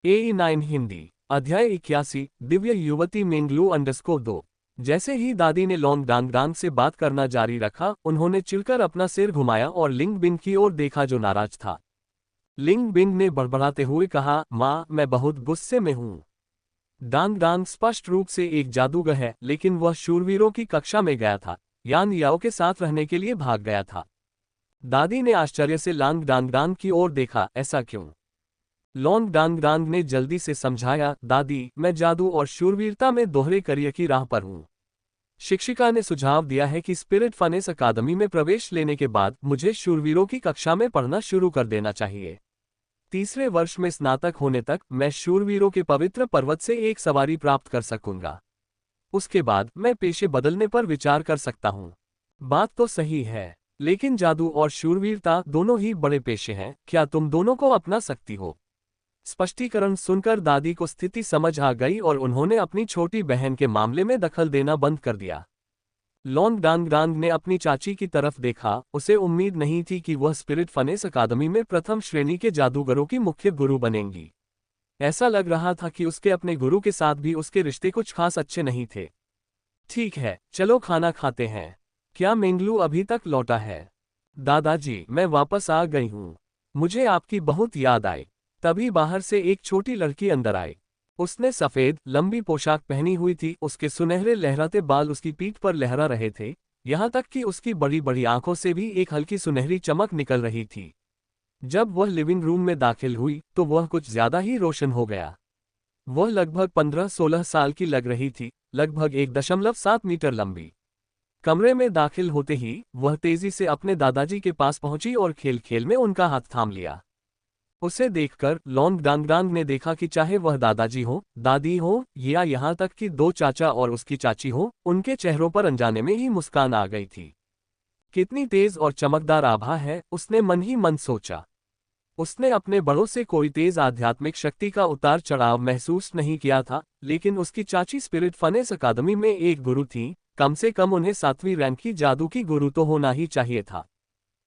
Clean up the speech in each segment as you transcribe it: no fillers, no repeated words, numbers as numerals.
AE9 Hindi अध्याय 81 दिव्य युवती मेंगलू _2। जैसे ही दादी ने लोंग डांग से बात करना जारी रखा, उन्होंने चिढ़कर अपना सिर घुमाया और लिंग बिंग की ओर देखा जो नाराज था। लिंग बिंग ने बड़बड़ाते हुए कहा, माँ, मैं बहुत गुस्से में हूँ। डांग स्पष्ट रूप से एक जादूगर है, लेकिन वह शूरवीरों की कक्षा में गया था, यान याओ के साथ रहने के लिए भाग गया था। दादी ने आश्चर्य से लांग डांग की ओर देखा, ऐसा क्यों? लोंग डांग ने जल्दी से समझाया, दादी, मैं जादू और शूरवीरता में दोहरे करियर की राह पर हूँ। शिक्षिका ने सुझाव दिया है कि स्पिरिट फनेस अकादमी में प्रवेश लेने के बाद मुझे शूरवीरों की कक्षा में पढ़ना शुरू कर देना चाहिए। तीसरे वर्ष में स्नातक होने तक मैं शूरवीरों के पवित्र पर्वत से एक सवारी प्राप्त कर सकूंगा। उसके बाद मैं पेशे बदलने पर विचार कर सकता हूँ। बात तो सही है, लेकिन जादू और शूरवीरता दोनों ही बड़े पेशे हैं, क्या तुम दोनों को अपना सकती हो? स्पष्टीकरण सुनकर दादी को स्थिति समझ आ गई और उन्होंने अपनी छोटी बहन के मामले में दखल देना बंद कर दिया। लोंग डांग ने अपनी चाची की तरफ देखा, उसे उम्मीद नहीं थी कि वह स्पिरिट फनेस अकादमी में प्रथम श्रेणी के जादूगरों की मुख्य गुरु बनेंगी। ऐसा लग रहा था कि उसके अपने गुरु के साथ भी उसके रिश्ते कुछ खास अच्छे नहीं थे। ठीक है, चलो खाना खाते हैं। क्या मेंगलू अभी तक लौटा है? दादाजी, मैं वापस आ गई हूँ। मुझे आपकी बहुत याद आई। तभी बाहर से एक छोटी लड़की अंदर आई। उसने सफेद लंबी पोशाक पहनी हुई थी, उसके सुनहरे लहराते बाल उसकी पीठ पर लहरा रहे थे, यहाँ तक कि उसकी बड़ी बड़ी आंखों से भी एक हल्की सुनहरी चमक निकल रही थी। जब वह लिविंग रूम में दाखिल हुई तो वह कुछ ज्यादा ही रोशन हो गया। वह लगभग 15-16 साल की लग रही थी, लगभग 1.7 मीटर लंबी। कमरे में दाखिल होते ही वह तेजी से अपने दादाजी के पास पहुंची और खेल खेल में उनका हाथ थाम लिया। उसे देखकर लोंग डांग ने देखा कि चाहे वह दादाजी हो, दादी हो या यहाँ तक कि दो चाचा और उसकी चाची हो, उनके चेहरों पर अनजाने में ही मुस्कान आ गई थी। कितनी तेज और चमकदार आभा है, उसने मन ही मन सोचा। उसने अपने बड़ों से कोई तेज आध्यात्मिक शक्ति का उतार चढ़ाव महसूस नहीं किया था, लेकिन उसकी चाची स्पिरिट फनेस अकादमी में एक गुरु थी, कम से कम उन्हें 7वीं रैंक की जादू की गुरु तो होना ही चाहिए था।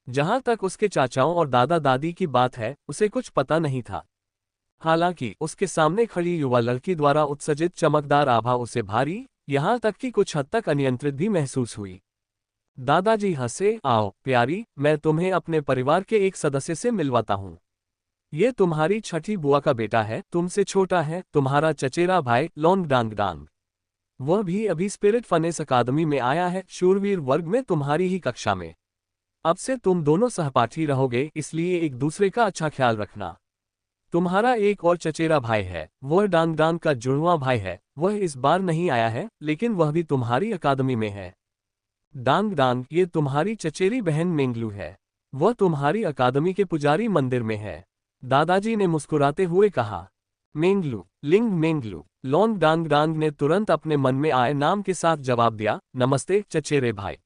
जहां तक उसके चाचाओं और दादा दादी की बात है, उसे कुछ पता नहीं था। हालांकि उसके सामने खड़ी युवा लड़की द्वारा उत्सर्जित चमकदार आभा उसे भारी, यहां तक कि कुछ हद तक अनियंत्रित भी महसूस हुई। दादाजी हंसे, आओ प्यारी, मैं तुम्हें अपने परिवार के एक सदस्य से मिलवाता हूँ। ये तुम्हारी छठी बुआ का बेटा है, तुमसे छोटा है, तुम्हारा चचेरा भाई लोंग डांग। वह भी अभी स्पिरिट फनेस अकादमी में आया है, शूरवीर वर्ग में तुम्हारी ही कक्षा में। अब से तुम दोनों सहपाठी रहोगे, इसलिए एक दूसरे का अच्छा ख्याल रखना। तुम्हारा एक और चचेरा भाई है, वह डांग का जुड़वां भाई है, वह इस बार नहीं आया है, लेकिन वह भी तुम्हारी अकादमी में है। डांग, ये तुम्हारी चचेरी बहन मेंगलू है, वह तुम्हारी अकादमी के पुजारी मंदिर में है। दादाजी ने मुस्कुराते हुए कहा। मेंगलू, लिंग मेंगलू। लोंग डांग ने तुरंत अपने मन में आए नाम के साथ जवाब दिया, नमस्ते चचेरे भाई।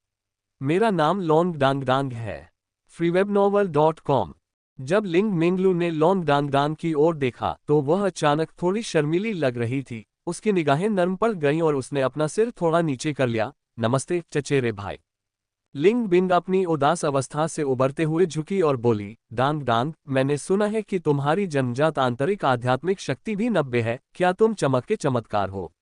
मेरा नाम लोंग डांग है। freewebnovel.com। जब लिंग मेंगलू ने लोंग डांग की ओर देखा तो वह अचानक थोड़ी शर्मीली लग रही थी, उसकी निगाहें नर्म पड़ गईं और उसने अपना सिर थोड़ा नीचे कर लिया। नमस्ते चचेरे भाई। लिंग बिंग अपनी उदास अवस्था से उबरते हुए झुकी और बोली, डांग, मैंने सुना है कि तुम्हारी जन्मजात आंतरिक आध्यात्मिक शक्ति भी 90 है, क्या तुम चमक के चमत्कार हो?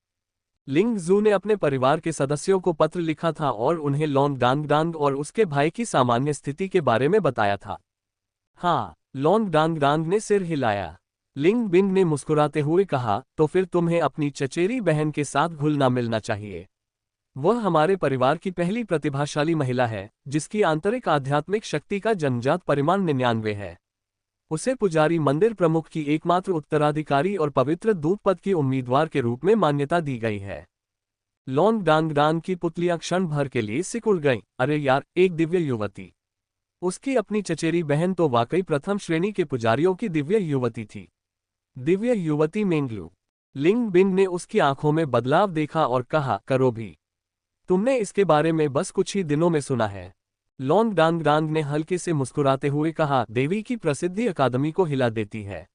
लिंग जू ने अपने परिवार के सदस्यों को पत्र लिखा था और उन्हें लोंग डांग और उसके भाई की सामान्य स्थिति के बारे में बताया था। हाँ, लोंग डांग ने सिर हिलाया। लिंग बिंग ने मुस्कुराते हुए कहा, तो फिर तुम्हें अपनी चचेरी बहन के साथ घुलना मिलना चाहिए। वह हमारे परिवार की पहली प्रतिभाशाली महिला है, जिसकी आंतरिक आध्यात्मिक शक्ति का जन्मजात परिमाण 99 है। उसे पुजारी मंदिर प्रमुख की एकमात्र उत्तराधिकारी और पवित्र दूत पद की उम्मीदवार के रूप में मान्यता दी गई है। लोंग डांग की पुतलियां क्षण भर के लिए सिकुड़ गईं। अरे यार, एक दिव्य युवती। उसकी अपनी चचेरी बहन तो वाकई प्रथम श्रेणी के पुजारियों की दिव्य युवती थी। दिव्य युवती मेंगलू। लिंग बिंग ने उसकी आंखों में बदलाव देखा और कहा, करो भी। तुमने इसके बारे में बस कुछ ही दिनों में सुना है। लोंग डांग ने हल्के से मुस्कुराते हुए कहा, देवी की प्रसिद्धि अकादमी को हिला देती है।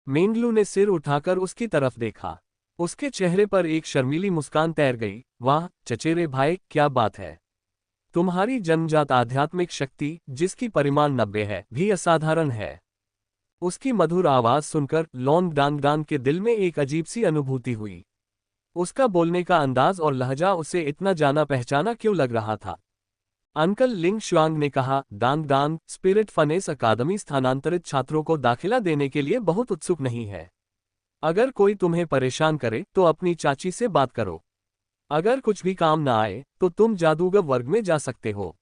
मेंगलू ने सिर उठाकर उसकी तरफ देखा। उसके चेहरे पर एक शर्मीली मुस्कान तैर गई। वाह चचेरे भाई, क्या बात है। तुम्हारी जन्मजात आध्यात्मिक शक्ति, जिसकी परिमाण 90 है, भी असाधारण है। उसकी मधुर आवाज सुनकर लॉन्ग डांग डांग के दिल में एक अजीब सी अनुभूति हुई। उसका बोलने का अंदाज और लहजा उसे इतना जाना पहचाना क्यों लग रहा था। अंकल लिंग शुआंग ने कहा, डांग डांग, स्पिरिट फनेस अकादमी स्थानांतरित छात्रों को दाखिला देने के लिए बहुत उत्सुक नहीं है। अगर कोई तुम्हें परेशान करे तो अपनी चाची से बात करो। अगर कुछ भी काम ना आए तो तुम जादूगर वर्ग में जा सकते हो।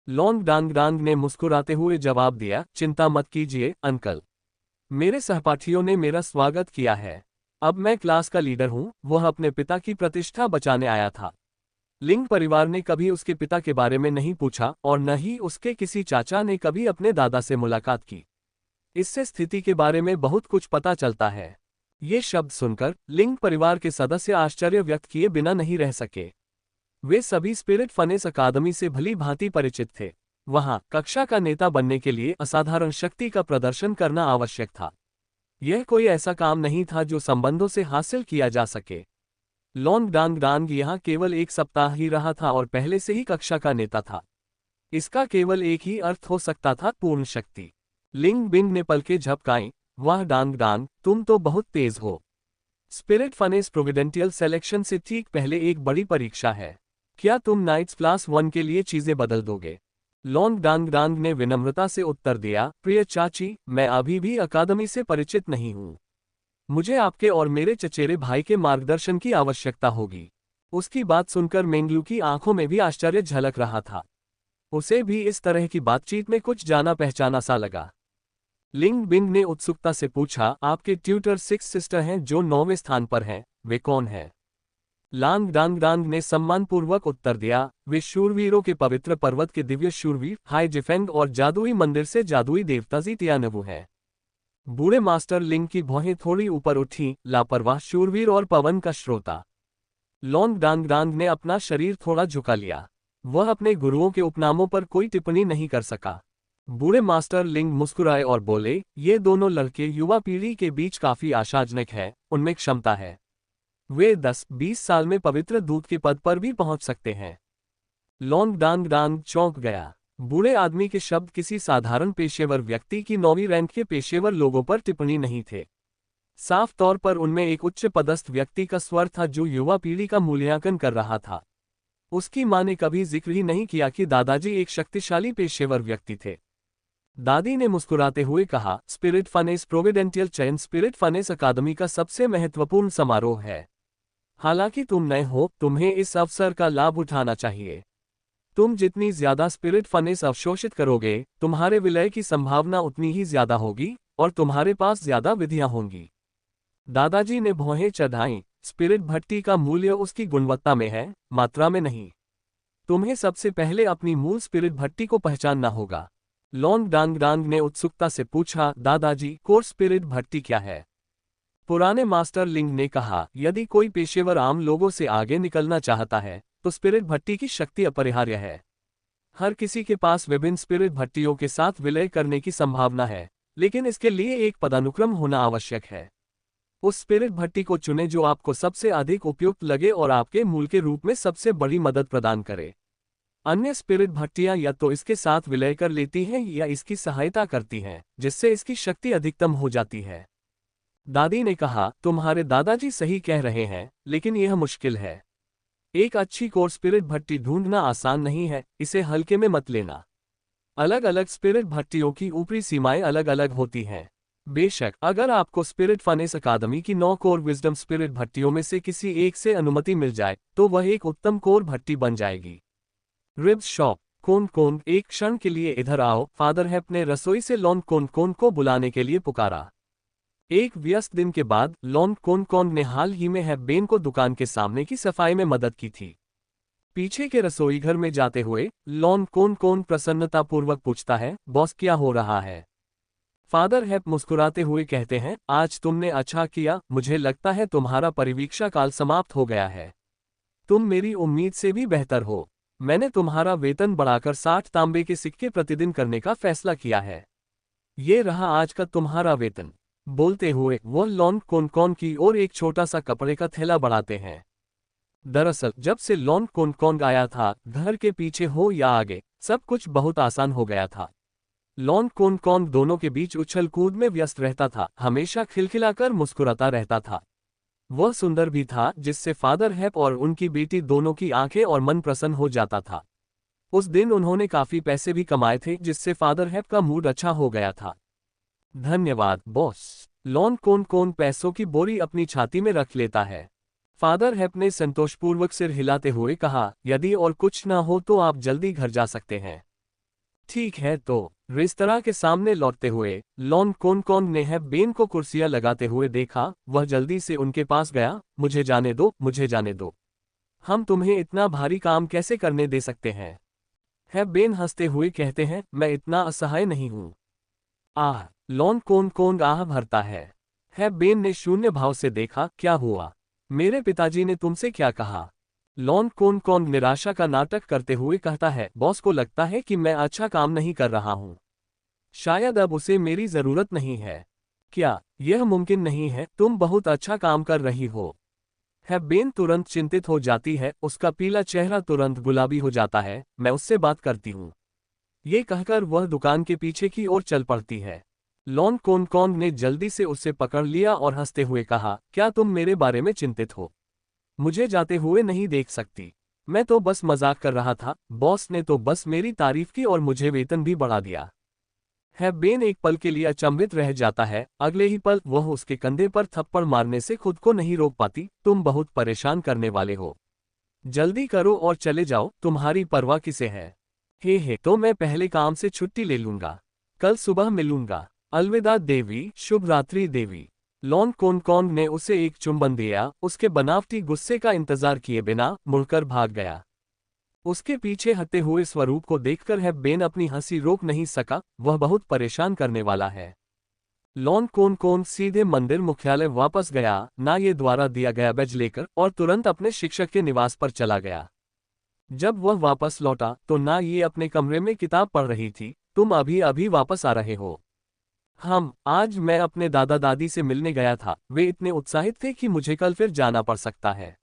लॉन्ग डांग डांग ने मुस्कुराते हुए जवाब दिया, चिंता मत कीजिए अंकल। मेरे सहपाठियों ने मेरा स्वागत किया है। अब मैं क्लास का लीडर हूँ। वह अपने पिता की प्रतिष्ठा बचाने आया था। लिंग परिवार ने कभी उसके पिता के बारे में नहीं पूछा और न ही उसके किसी चाचा ने कभी अपने दादा से मुलाकात की। इससे स्थिति के बारे में बहुत कुछ पता चलता है। ये शब्द सुनकर लिंग परिवार के सदस्य आश्चर्य व्यक्त किए बिना नहीं रह सके। वे सभी स्पिरिट फनेस अकादमी से भली भांति परिचित थे। वहां कक्षा का नेता बनने के लिए असाधारण शक्ति का प्रदर्शन करना आवश्यक था। यह कोई ऐसा काम नहीं था जो संबंधों से हासिल किया जा सके। लॉन्ग डांग डांग यहाँ केवल एक सप्ताह ही रहा था और पहले से ही कक्षा का नेता था। इसका केवल एक ही अर्थ हो सकता था, पूर्ण शक्ति। लिंग बिंग ने पलकें झपकाईं, वाह डांग डांग, तुम तो बहुत तेज हो। स्पिरिट फनेस प्रोविडेंटियल सिलेक्शन से ठीक पहले एक बड़ी परीक्षा है। क्या तुम नाइट्स क्लास 1 के लिए चीजें बदल दोगे? लॉन्ग डांग डांग ने विनम्रता से उत्तर दिया, प्रिय चाची, मैं अभी भी अकादमी से परिचित नहीं हूँ। मुझे आपके और मेरे चचेरे भाई के मार्गदर्शन की आवश्यकता होगी। उसकी बात सुनकर मेंगलू की आंखों में भी आश्चर्य झलक रहा था। उसे भी इस तरह की बातचीत में कुछ जाना पहचाना सा लगा। लिंग बिंग ने उत्सुकता से पूछा, आपके ट्यूटर 6 सिस्टर हैं जो 9वें स्थान पर हैं, वे कौन हैं? लांग डांग डांग ने सम्मानपूर्वक उत्तर दिया, वे शूरवीरों के पवित्र पर्वत के दिव्य शूरवीर हाई जिफेंग और जादुई मंदिर से जादुई देवता जितियानवु हैं। बूढ़े मास्टर लिंग की भौहें थोड़ी ऊपर उठी, लापरवाह शूरवीर और पवन का श्रोता। लॉन्ग डांग डांग ने अपना शरीर थोड़ा झुका लिया। वह अपने गुरुओं के उपनामों पर कोई टिप्पणी नहीं कर सका। बूढ़े मास्टर लिंग मुस्कुराए और बोले, ये दोनों लड़के युवा पीढ़ी के बीच काफी आशाजनक हैं, उनमें क्षमता है। वे 10-20 साल में पवित्र दूत के पद पर भी पहुंच सकते हैं। लॉन्ग डांग डांग चौंक गया। बूढ़े आदमी के शब्द किसी साधारण पेशेवर व्यक्ति की 9वीं रैंक के पेशेवर लोगों पर टिप्पणी नहीं थे। साफ तौर पर उनमें एक उच्च पदस्थ व्यक्ति का स्वर था जो युवा पीढ़ी का मूल्यांकन कर रहा था। उसकी मां ने कभी जिक्र ही नहीं किया कि दादाजी एक शक्तिशाली पेशेवर व्यक्ति थे। दादी ने मुस्कुराते हुए कहा, स्पिरिट फनेस प्रोविडेंटियल चयन स्पिरिट फनेस अकादमी का सबसे महत्वपूर्ण समारोह है। हालांकि तुम नए हो, तुम्हें इस अवसर का लाभ उठाना चाहिए। तुम जितनी ज्यादा स्पिरिट फनेस अवशोषित करोगे, तुम्हारे विलय की संभावना उतनी ही ज्यादा होगी और तुम्हारे पास ज्यादा विधियां होंगी। दादाजी ने भौहें चढ़ाईं, स्पिरिट भट्टी का मूल्य उसकी गुणवत्ता में है, मात्रा में नहीं। तुम्हें सबसे पहले अपनी मूल स्पिरिट भट्टी को पहचानना होगा। लॉन्ग डांग डांग ने उत्सुकता से पूछा, दादाजी, कोर स्पिरिट भट्टी क्या है? पुराने मास्टर लिंग ने कहा, यदि कोई पेशेवर आम लोगों से आगे निकलना चाहता है तो स्पिरिट भट्टी की शक्ति अपरिहार्य है। हर किसी के पास विभिन्न स्पिरिट भट्टियों के साथ विलय करने की संभावना है, लेकिन इसके लिए एक पदानुक्रम होना आवश्यक है। उस स्पिरिट भट्टी को चुनें जो आपको सबसे अधिक उपयुक्त लगे और आपके मूल के रूप में सबसे बड़ी मदद प्रदान करे। अन्य स्पिरिट भट्टियां या तो इसके साथ विलय कर लेती हैं या इसकी सहायता करती हैं, जिससे इसकी शक्ति अधिकतम हो जाती है। दादी ने कहा, तुम्हारे दादाजी सही कह रहे हैं, लेकिन यह मुश्किल है। एक अच्छी कोर स्पिरिट भट्टी ढूंढना आसान नहीं है, इसे हल्के में मत लेना। अलग अलग स्पिरिट भट्टियों की ऊपरी सीमाएं अलग अलग होती हैं। बेशक अगर आपको स्पिरिट फनेस अकादमी की 9 कोर विजडम स्पिरिट भट्टियों में से किसी एक से अनुमति मिल जाए तो वह एक उत्तम कोर भट्टी बन जाएगी। रिब्स शॉप, कोन कोन, एक क्षण के लिए इधर आओ। फादर हेप ने रसोई से लॉन्ग कोन कोन को बुलाने के लिए पुकारा। एक व्यस्त दिन के बाद लॉन्ग कोन कोन ने हाल ही में हेपबेन को दुकान के सामने की सफाई में मदद की थी। पीछे के रसोई घर में जाते हुए लॉन्ग कोन कोन प्रसन्नतापूर्वक पूछता है, बॉस क्या हो रहा है? फादर हेप मुस्कुराते हुए कहते हैं, आज तुमने अच्छा किया, मुझे लगता है तुम्हारा परिवीक्षा काल समाप्त हो गया है। तुम मेरी उम्मीद से भी बेहतर हो। मैंने तुम्हारा वेतन बढ़ाकर 60 तांबे के सिक्के प्रतिदिन करने का फैसला किया है। ये रहा आज का तुम्हारा वेतन। बोलते हुए वह लॉन्ग कोन कोन की ओर एक छोटा सा कपड़े का थैला बढ़ाते हैं। दरअसल जब से लॉन्ग कोन कोन आया था, घर के पीछे हो या आगे, सब कुछ बहुत आसान हो गया था। लॉन कोन कॉन दोनों के बीच उछल कूद में व्यस्त रहता था, हमेशा खिलखिलाकर मुस्कुराता रहता था। वह सुंदर भी था, जिससे फादर हैप और उनकी बेटी दोनों की आंखें और मन प्रसन्न हो जाता था। उस दिन उन्होंने काफी पैसे भी कमाए थे, जिससे फादर हैप का मूड अच्छा हो गया था। धन्यवाद बॉस। लॉन कोन कोन पैसों की बोरी अपनी छाती में रख लेता है। फादर हैप ने संतोषपूर्वक सिर हिलाते हुए कहा, यदि और कुछ ना हो तो आप जल्दी घर जा सकते हैं। ठीक है तो। रेस्तरां के सामने लौटते हुए लॉन कोन कोन ने हैप बेन को कुर्सियां लगाते हुए देखा। वह जल्दी से उनके पास गया। मुझे जाने दो, मुझे जाने दो। हम तुम्हें इतना भारी काम कैसे करने दे सकते हैं? हैप बेन हंसते हुए कहते हैं, मैं इतना असहाय नहीं हूं। आह। लॉन कोन कोन आह भरता है। हैप बेन ने शून्य भाव से देखा। क्या हुआ? मेरे पिताजी ने तुमसे क्या कहा? लॉन कोन कोन निराशा का नाटक करते हुए कहता है, बॉस को लगता है कि मैं अच्छा काम नहीं कर रहा हूं। शायद अब उसे मेरी जरूरत नहीं है। क्या यह मुमकिन नहीं है? तुम बहुत अच्छा काम कर रही हो। हैप बेन तुरंत चिंतित हो जाती है, उसका पीला चेहरा तुरंत गुलाबी हो जाता है। मैं उससे बात करती हूँ। ये कहकर वह दुकान के पीछे की ओर चल पड़ती है। लॉन कोन कोन ने जल्दी से उसे पकड़ लिया और हंसते हुए कहा, क्या तुम मेरे बारे में चिंतित हो? मुझे जाते हुए नहीं देख सकती। मैं तो बस मजाक कर रहा था। बॉस ने तो बस मेरी तारीफ की और मुझे वेतन भी बढ़ा दिया। हैप बेन एक पल के लिए अचंभित रह जाता है। अगले ही पल वह उसके कंधे पर थप्पड़ मारने से खुद को नहीं रोक पाती। तुम बहुत परेशान करने वाले हो। जल्दी करो और चले जाओ, तुम्हारी परवाह किसे है? हे तो मैं पहले काम से छुट्टी ले लूंगा। कल सुबह मिलूंगा। अलविदा देवी, शुभ रात्रि देवी। लॉन कोन कोन ने उसे एक चुंबन दिया। उसके बनावटी गुस्से का इंतजार किए बिना मुड़कर भाग गया। उसके पीछे हटते हुए स्वरूप को देखकर हैप बेन अपनी हंसी रोक नहीं सका। वह बहुत परेशान करने वाला है। लॉन कोन कोन सीधे मंदिर मुख्यालय वापस गया, ना ये द्वारा दिया गया बैज लेकर, और तुरंत अपने शिक्षक के निवास पर चला गया। जब वह वापस लौटा तो ना ये अपने कमरे में किताब पढ़ रही थी। तुम अभी अभी वापस आ रहे हो? आज मैं अपने दादा दादी से मिलने गया था। वे इतने उत्साहित थे कि मुझे कल फिर जाना पड़ सकता है।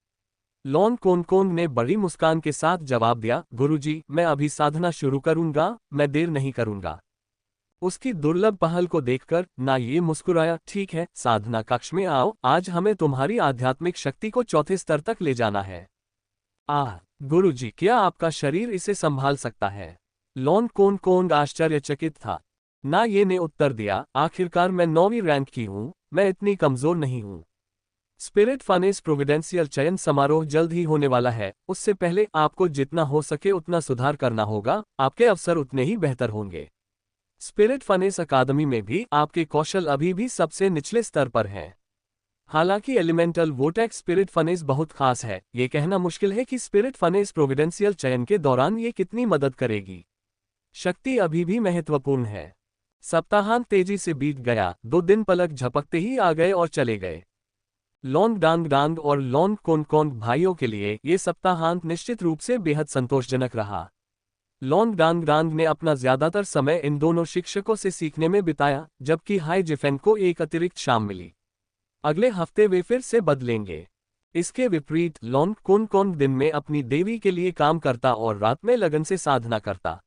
लॉन कोन कोन ने बड़ी मुस्कान के साथ जवाब दिया, गुरुजी, मैं अभी साधना शुरू करूंगा, मैं देर नहीं करूंगा। उसकी दुर्लभ पहल को देखकर ना ये मुस्कुराया। ठीक है, साधना कक्ष में आओ, आज हमें तुम्हारी आध्यात्मिक शक्ति को चौथे स्तर तक ले जाना है। आह गुरुजी, क्या आपका शरीर इसे संभाल सकता है? लॉन कोन कोन आश्चर्यचकित था। ना ये ने उत्तर दिया, आखिरकार मैं 9वीं रैंक की हूँ, मैं इतनी कमजोर नहीं हूँ। स्पिरिट फनेस प्रोविडेंशियल चयन समारोह जल्द ही होने वाला है। उससे पहले आपको जितना हो सके उतना सुधार करना होगा। आपके अवसर उतने ही बेहतर होंगे। स्पिरिट फनेस अकादमी में भी आपके कौशल अभी भी सबसे निचले स्तर पर हैं। हालांकि एलिमेंटल वोटेक्स स्पिरिट फनेस बहुत खास है। ये कहना मुश्किल है कि स्पिरिट फनेस प्रोविडेंशियल चयन के दौरान ये कितनी मदद करेगी। शक्ति अभी भी महत्वपूर्ण है। सप्ताहांत तेजी से बीत गया। 2 दिन पलक झपकते ही आ गए और चले गए। लॉन डांग डांग और लॉन कोन कोन भाइयों के लिए ये सप्ताहांत निश्चित रूप से बेहद संतोषजनक रहा। लॉन डांग डांग ने अपना ज्यादातर समय इन दोनों शिक्षकों से सीखने में बिताया, जबकि हाई जिफेन को एक अतिरिक्त शाम मिली। अगले हफ्ते वे फिर से बदलेंगे। इसके विपरीत लॉन कोन कोन दिन में अपनी देवी के लिए काम करता और रात में लगन से साधना करता।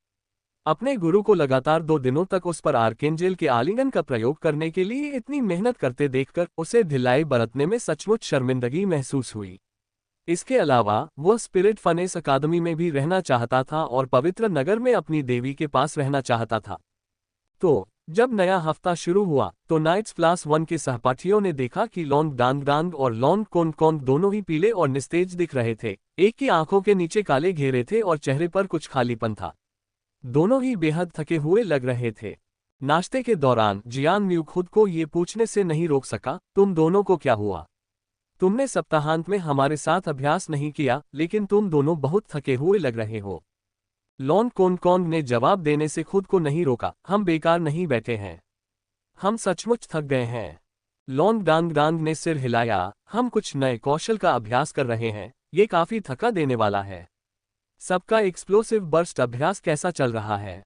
अपने गुरु को लगातार 2 दिनों तक उस पर आर्केंजेल के आलिंगन का प्रयोग करने के लिए इतनी मेहनत करते देखकर उसे ढिलाई बरतने में सचमुच शर्मिंदगी महसूस हुई। इसके अलावा वह स्पिरिट फनेस अकादमी में भी रहना चाहता था और पवित्र नगर में अपनी देवी के पास रहना चाहता था। तो जब नया हफ्ता शुरू हुआ तो नाइट्स क्लास 1 के सहपाठियों ने देखा कि लॉन डांग डांग और लॉन कोन कोन दोनों ही पीले और निस्तेज दिख रहे थे। एक की आंखों के नीचे काले घेरे थे और चेहरे पर कुछ खालीपन था। दोनों ही बेहद थके हुए लग रहे थे। नाश्ते के दौरान जियान म्यू खुद को ये पूछने से नहीं रोक सका, तुम दोनों को क्या हुआ? तुमने सप्ताहांत में हमारे साथ अभ्यास नहीं किया, लेकिन तुम दोनों बहुत थके हुए लग रहे हो। लॉन कोन कोन ने जवाब देने से खुद को नहीं रोका, हम बेकार नहीं बैठे हैं। हम सचमुच थक गए हैं। लॉन डांग डांग ने सिर हिलाया, हम कुछ नए कौशल का अभ्यास कर रहे हैं, ये काफी थका देने वाला है। सबका एक्सप्लोसिव बर्स्ट अभ्यास कैसा चल रहा है?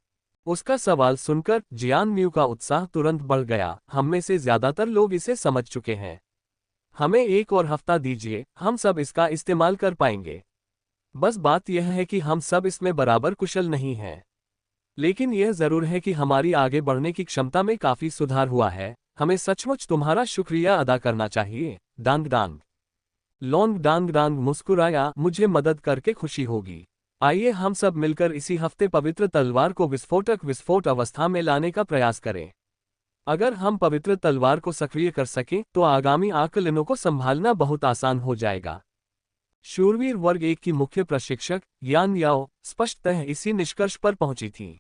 उसका सवाल सुनकर जियान म्यू का उत्साह तुरंत बढ़ गया। हम में से ज्यादातर लोग इसे समझ चुके हैं। हमें 1 और हफ्ता दीजिए, हम सब इसका इस्तेमाल कर पाएंगे। बस बात यह है कि हम सब इसमें बराबर कुशल नहीं हैं। लेकिन यह जरूर है कि हमारी आगे बढ़ने की क्षमता में काफी सुधार हुआ है। हमें सचमुच तुम्हारा शुक्रिया अदा करना चाहिए, डांग डांग। लॉन्ग डांग डांग मुस्कुराया, मुझे मदद करके खुशी होगी। आइए हम सब मिलकर इसी हफ्ते पवित्र तलवार को विस्फोट अवस्था में लाने का प्रयास करें। अगर हम पवित्र तलवार को सक्रिय कर सकें तो आगामी आकलनों को संभालना बहुत आसान हो जाएगा। शूरवीर वर्ग 1 की मुख्य प्रशिक्षक यान याओ स्पष्टतः इसी निष्कर्ष पर पहुंची थी।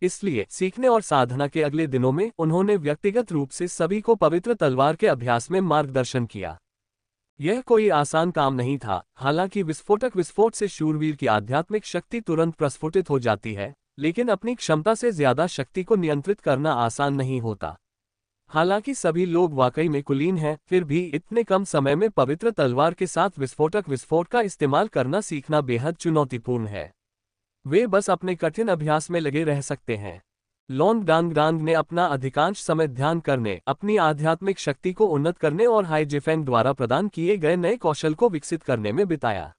इसलिए सीखने और साधना के अगले दिनों में उन्होंने व्यक्तिगत रूप से सभी को पवित्र तलवार के अभ्यास में मार्गदर्शन किया। यह कोई आसान काम नहीं था। हालांकि विस्फोट से शूरवीर की आध्यात्मिक शक्ति तुरंत प्रस्फुटित हो जाती है, लेकिन अपनी क्षमता से ज्यादा शक्ति को नियंत्रित करना आसान नहीं होता। हालांकि सभी लोग वाकई में कुलीन हैं, फिर भी इतने कम समय में पवित्र तलवार के साथ विस्फोट का इस्तेमाल करना सीखना बेहद चुनौतीपूर्ण है। वे बस अपने कठिन अभ्यास में लगे रह सकते हैं। लॉन्ग डांग डांग ने अपना अधिकांश समय ध्यान करने, अपनी आध्यात्मिक शक्ति को उन्नत करने और हाई जिफेंग द्वारा प्रदान किए गए नए कौशल को विकसित करने में बिताया।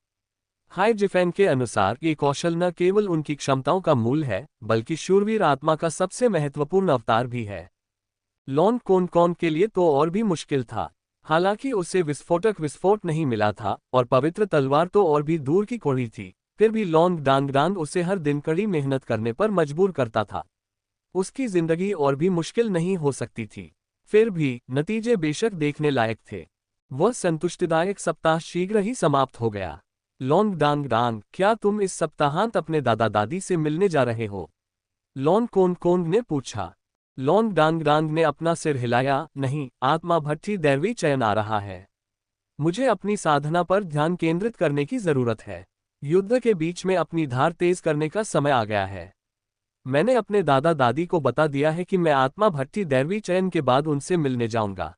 हाई जिफेंग के अनुसार ये कौशल न केवल उनकी क्षमताओं का मूल है, बल्कि शूरवीर आत्मा का सबसे महत्वपूर्ण अवतार भी है। लॉन्ग कोन के लिए तो और भी मुश्किल था। हालांकि उसे विस्फोट नहीं मिला था और पवित्र तलवार तो और भी दूर की कोड़ी थी, फिर भी लॉन्ग डांग डांग उसे हर दिन कड़ी मेहनत करने पर मजबूर करता था। उसकी जिंदगी और भी मुश्किल नहीं हो सकती थी। फिर भी नतीजे बेशक देखने लायक थे। वह संतुष्टिदायक सप्ताह शीघ्र ही समाप्त हो गया। लॉन्ग डांग डांग, क्या तुम इस सप्ताहांत अपने दादा दादी से मिलने जा रहे हो? लॉन्ग कोन ने पूछा। लॉन्ग डांग डांग ने अपना सिर हिलाया, नहीं, आत्मा भट्टी दैवी चयन आ रहा है। मुझे अपनी साधना पर ध्यान केंद्रित करने की जरूरत है। युद्ध के बीच में अपनी धार तेज करने का समय आ गया है। मैंने अपने दादा दादी को बता दिया है कि मैं आत्मा भट्टी दैवी चयन के बाद उनसे मिलने जाऊंगा।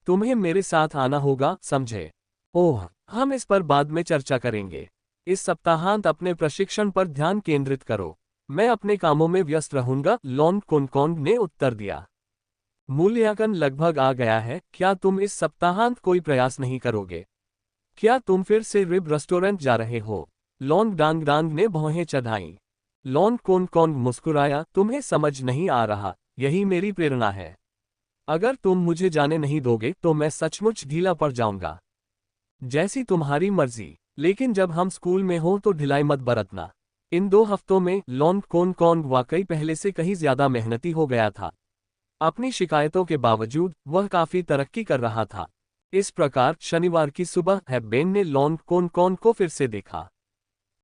तुम्हें मेरे साथ आना होगा, समझे? ओह, हम इस पर बाद में चर्चा करेंगे। इस सप्ताहांत अपने प्रशिक्षण पर ध्यान केंद्रित करो। मैं अपने कामों में व्यस्त रहूंगा, लॉन्ग कोन ने उत्तर दिया। मूल्यांकन लगभग आ गया है, क्या तुम इस सप्ताहांत कोई प्रयास नहीं करोगे? क्या तुम फिर से रिब रेस्टोरेंट जा रहे हो? लॉन्ग डांग डांग ने भौहें चढ़ाईं। लॉन्ग कोन मुस्कुराया, तुम्हें समझ नहीं आ रहा, यही मेरी प्रेरणा है। अगर तुम मुझे जाने नहीं दोगे तो मैं सचमुच ढीला पड़ जाऊंगा। जैसी तुम्हारी मर्जी, लेकिन जब हम स्कूल में हो तो ढिलाई मत बरतना। इन 2 हफ्तों में लॉन्ग कोन वाकई पहले से कहीं ज्यादा मेहनती हो गया था। अपनी शिकायतों के बावजूद वह काफी तरक्की कर रहा था। इस प्रकार शनिवार की सुबह हैबेन ने लॉन्ग कोन को फिर से देखा।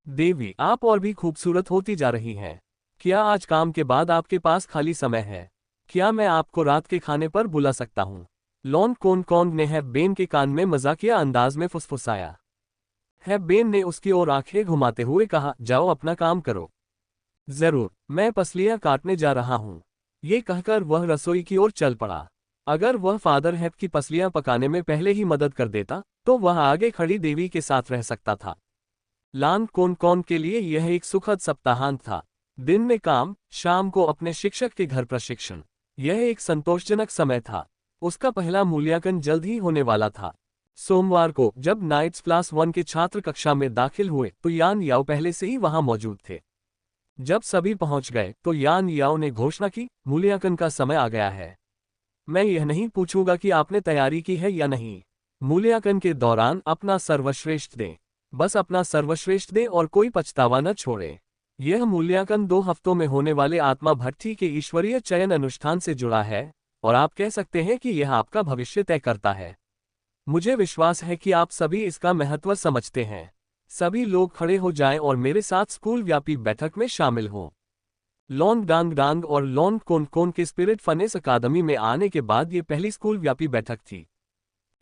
देवी, आप और भी खूबसूरत होती जा रही हैं। क्या आज काम के बाद आपके पास खाली समय है? क्या मैं आपको रात के खाने पर बुला सकता हूँ? लॉन्ग कोन ने हैबेन के कान में मजाकिया अंदाज में फुसफुसाया। हैबेन ने उसकी ओर आंखें घुमाते हुए कहा, जाओ अपना काम करो। जरूर, मैं पसलियां काटने जा रहा हूँ। ये कहकर वह रसोई की ओर चल पड़ा। अगर वह फादर हैब की पसलियां पकाने में पहले ही मदद कर देता तो वह आगे खड़ी देवी के साथ रह सकता था। लॉन्ग कोन के लिए यह एक सुखद सप्ताहांत था। दिन में काम, शाम को अपने शिक्षक के घर प्रशिक्षण। यह एक संतोषजनक समय था। उसका पहला मूल्यांकन जल्द ही होने वाला था। सोमवार को जब नाइट्स क्लास 1 के छात्र कक्षा में दाखिल हुए तो यान याओ पहले से ही वहां मौजूद थे। जब सभी पहुंच गए तो यान याओ ने घोषणा की, मूल्यांकन का समय आ गया है। मैं यह नहीं पूछूंगा कि आपने तैयारी की है या नहीं। मूल्यांकन के दौरान अपना सर्वश्रेष्ठ दें। बस अपना सर्वश्रेष्ठ दें और कोई पछतावा न छोड़े। यह मूल्यांकन 2 हफ्तों में होने वाले आत्मा भट्टी के ईश्वरीय चयन अनुष्ठान से जुड़ा है और आप कह सकते हैं कि यह आपका भविष्य तय करता है। मुझे विश्वास है कि आप सभी इसका महत्व समझते हैं। सभी लोग खड़े हो जाएं और मेरे साथ स्कूल व्यापी बैठक में शामिल हों। लॉन्ग डांग डांग और लॉन्ग कोन के स्पिरिट फनेस अकादमी में आने के बाद ये पहली स्कूल व्यापी बैठक थी।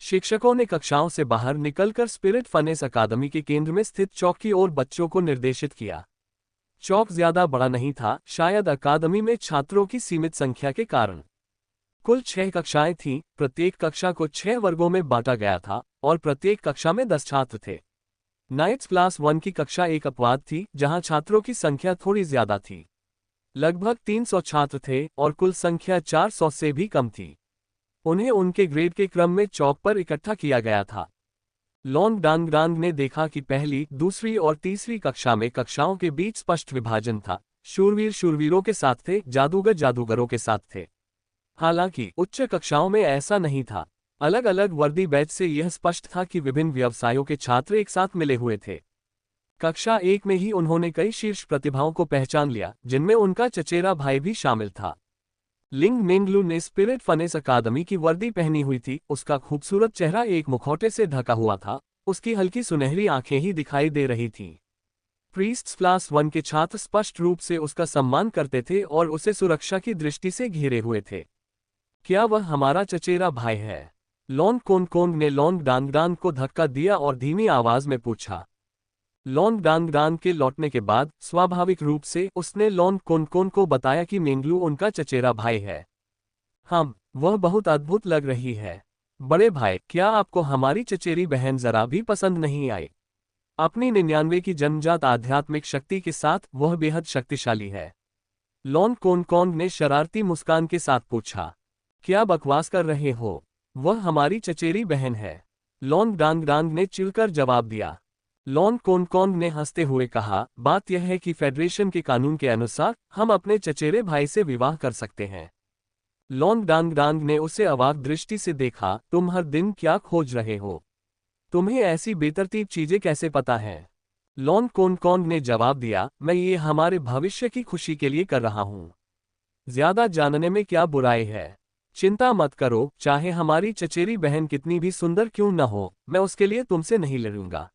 शिक्षकों ने कक्षाओं से बाहर निकलकर स्पिरिट फनेस अकादमी के केंद्र में स्थित चौक की ओर बच्चों को निर्देशित किया। चौक ज्यादा बड़ा नहीं था, शायद अकादमी में छात्रों की सीमित संख्या के कारण। कुल 6 कक्षाएं थीं, प्रत्येक कक्षा को 6 वर्गों में बांटा गया था और प्रत्येक कक्षा में 10 छात्र थे। नाइट्स क्लास 1 की कक्षा एक अपवाद थी, जहां छात्रों की संख्या थोड़ी ज्यादा थी। लगभग 300 छात्र थे और कुल संख्या 400 से भी कम थी। उन्हें उनके ग्रेड के क्रम में चौक पर इकट्ठा किया गया था। लॉन्ग डांग डांग ने देखा कि पहली, दूसरी और तीसरी कक्षा में कक्षाओं के बीच स्पष्ट विभाजन था। शूरवीर शूरवीरों के साथ थे, जादूगर जादूगरों के साथ थे। हालांकि उच्च कक्षाओं में ऐसा नहीं था। अलग अलग वर्दी बैच से यह स्पष्ट था कि विभिन्न व्यवसायों के छात्र एक साथ मिले हुए थे। कक्षा 1 में ही उन्होंने कई शीर्ष प्रतिभाओं को पहचान लिया, जिनमें उनका चचेरा भाई भी शामिल था। लिंग मेंगलू ने स्पिरिट फनेस अकादमी की वर्दी पहनी हुई थी। उसका खूबसूरत चेहरा एक मुखौटे से ढका हुआ था, उसकी हल्की सुनहरी आंखें ही दिखाई दे रही थीं। प्रीस्ट्स क्लास 1 के छात्र स्पष्ट रूप से उसका सम्मान करते थे और उसे सुरक्षा की दृष्टि से घेरे हुए थे। क्या वह हमारा चचेरा भाई है? लॉन्ग कोनकोंग ने लॉन्ग डांगडांग को धक्का दिया और धीमी आवाज में पूछा। लॉन्ग डांगडांग के लौटने के बाद स्वाभाविक रूप से उसने लॉन्ग कोनकोन को बताया कि मेंगलू उनका चचेरा भाई है। वह बहुत अद्भुत लग रही है। बड़े भाई, क्या आपको हमारी चचेरी बहन जरा भी पसंद नहीं आई? अपनी 99 की जन्मजात आध्यात्मिक शक्ति के साथ वह बेहद शक्तिशाली है। लॉन्ग कोनकोंग ने शरारती मुस्कान के साथ पूछा। क्या बकवास कर रहे हो? वह हमारी चचेरी बहन है, लॉन्ग डांगडांग ने चिढ़कर जवाब दिया। लॉन्ग कोनकोंग ने हंसते हुए कहा, बात यह है कि फेडरेशन के कानून के अनुसार हम अपने चचेरे भाई से विवाह कर सकते हैं। लॉन्ग डांगडांग ने उसे अवाक दृष्टि से देखा। तुम हर दिन क्या खोज रहे हो? तुम्हें ऐसी बेतरतीब चीजें कैसे पता है? लॉन्ग कोनकोंग ने जवाब दिया, मैं ये हमारे भविष्य की खुशी के लिए कर रहा हूँ। ज्यादा जानने में क्या बुराई है? चिंता मत करो, चाहे हमारी चचेरी बहन कितनी भी सुंदर क्यों न हो, मैं उसके लिए तुमसे नहीं लड़ूंगा।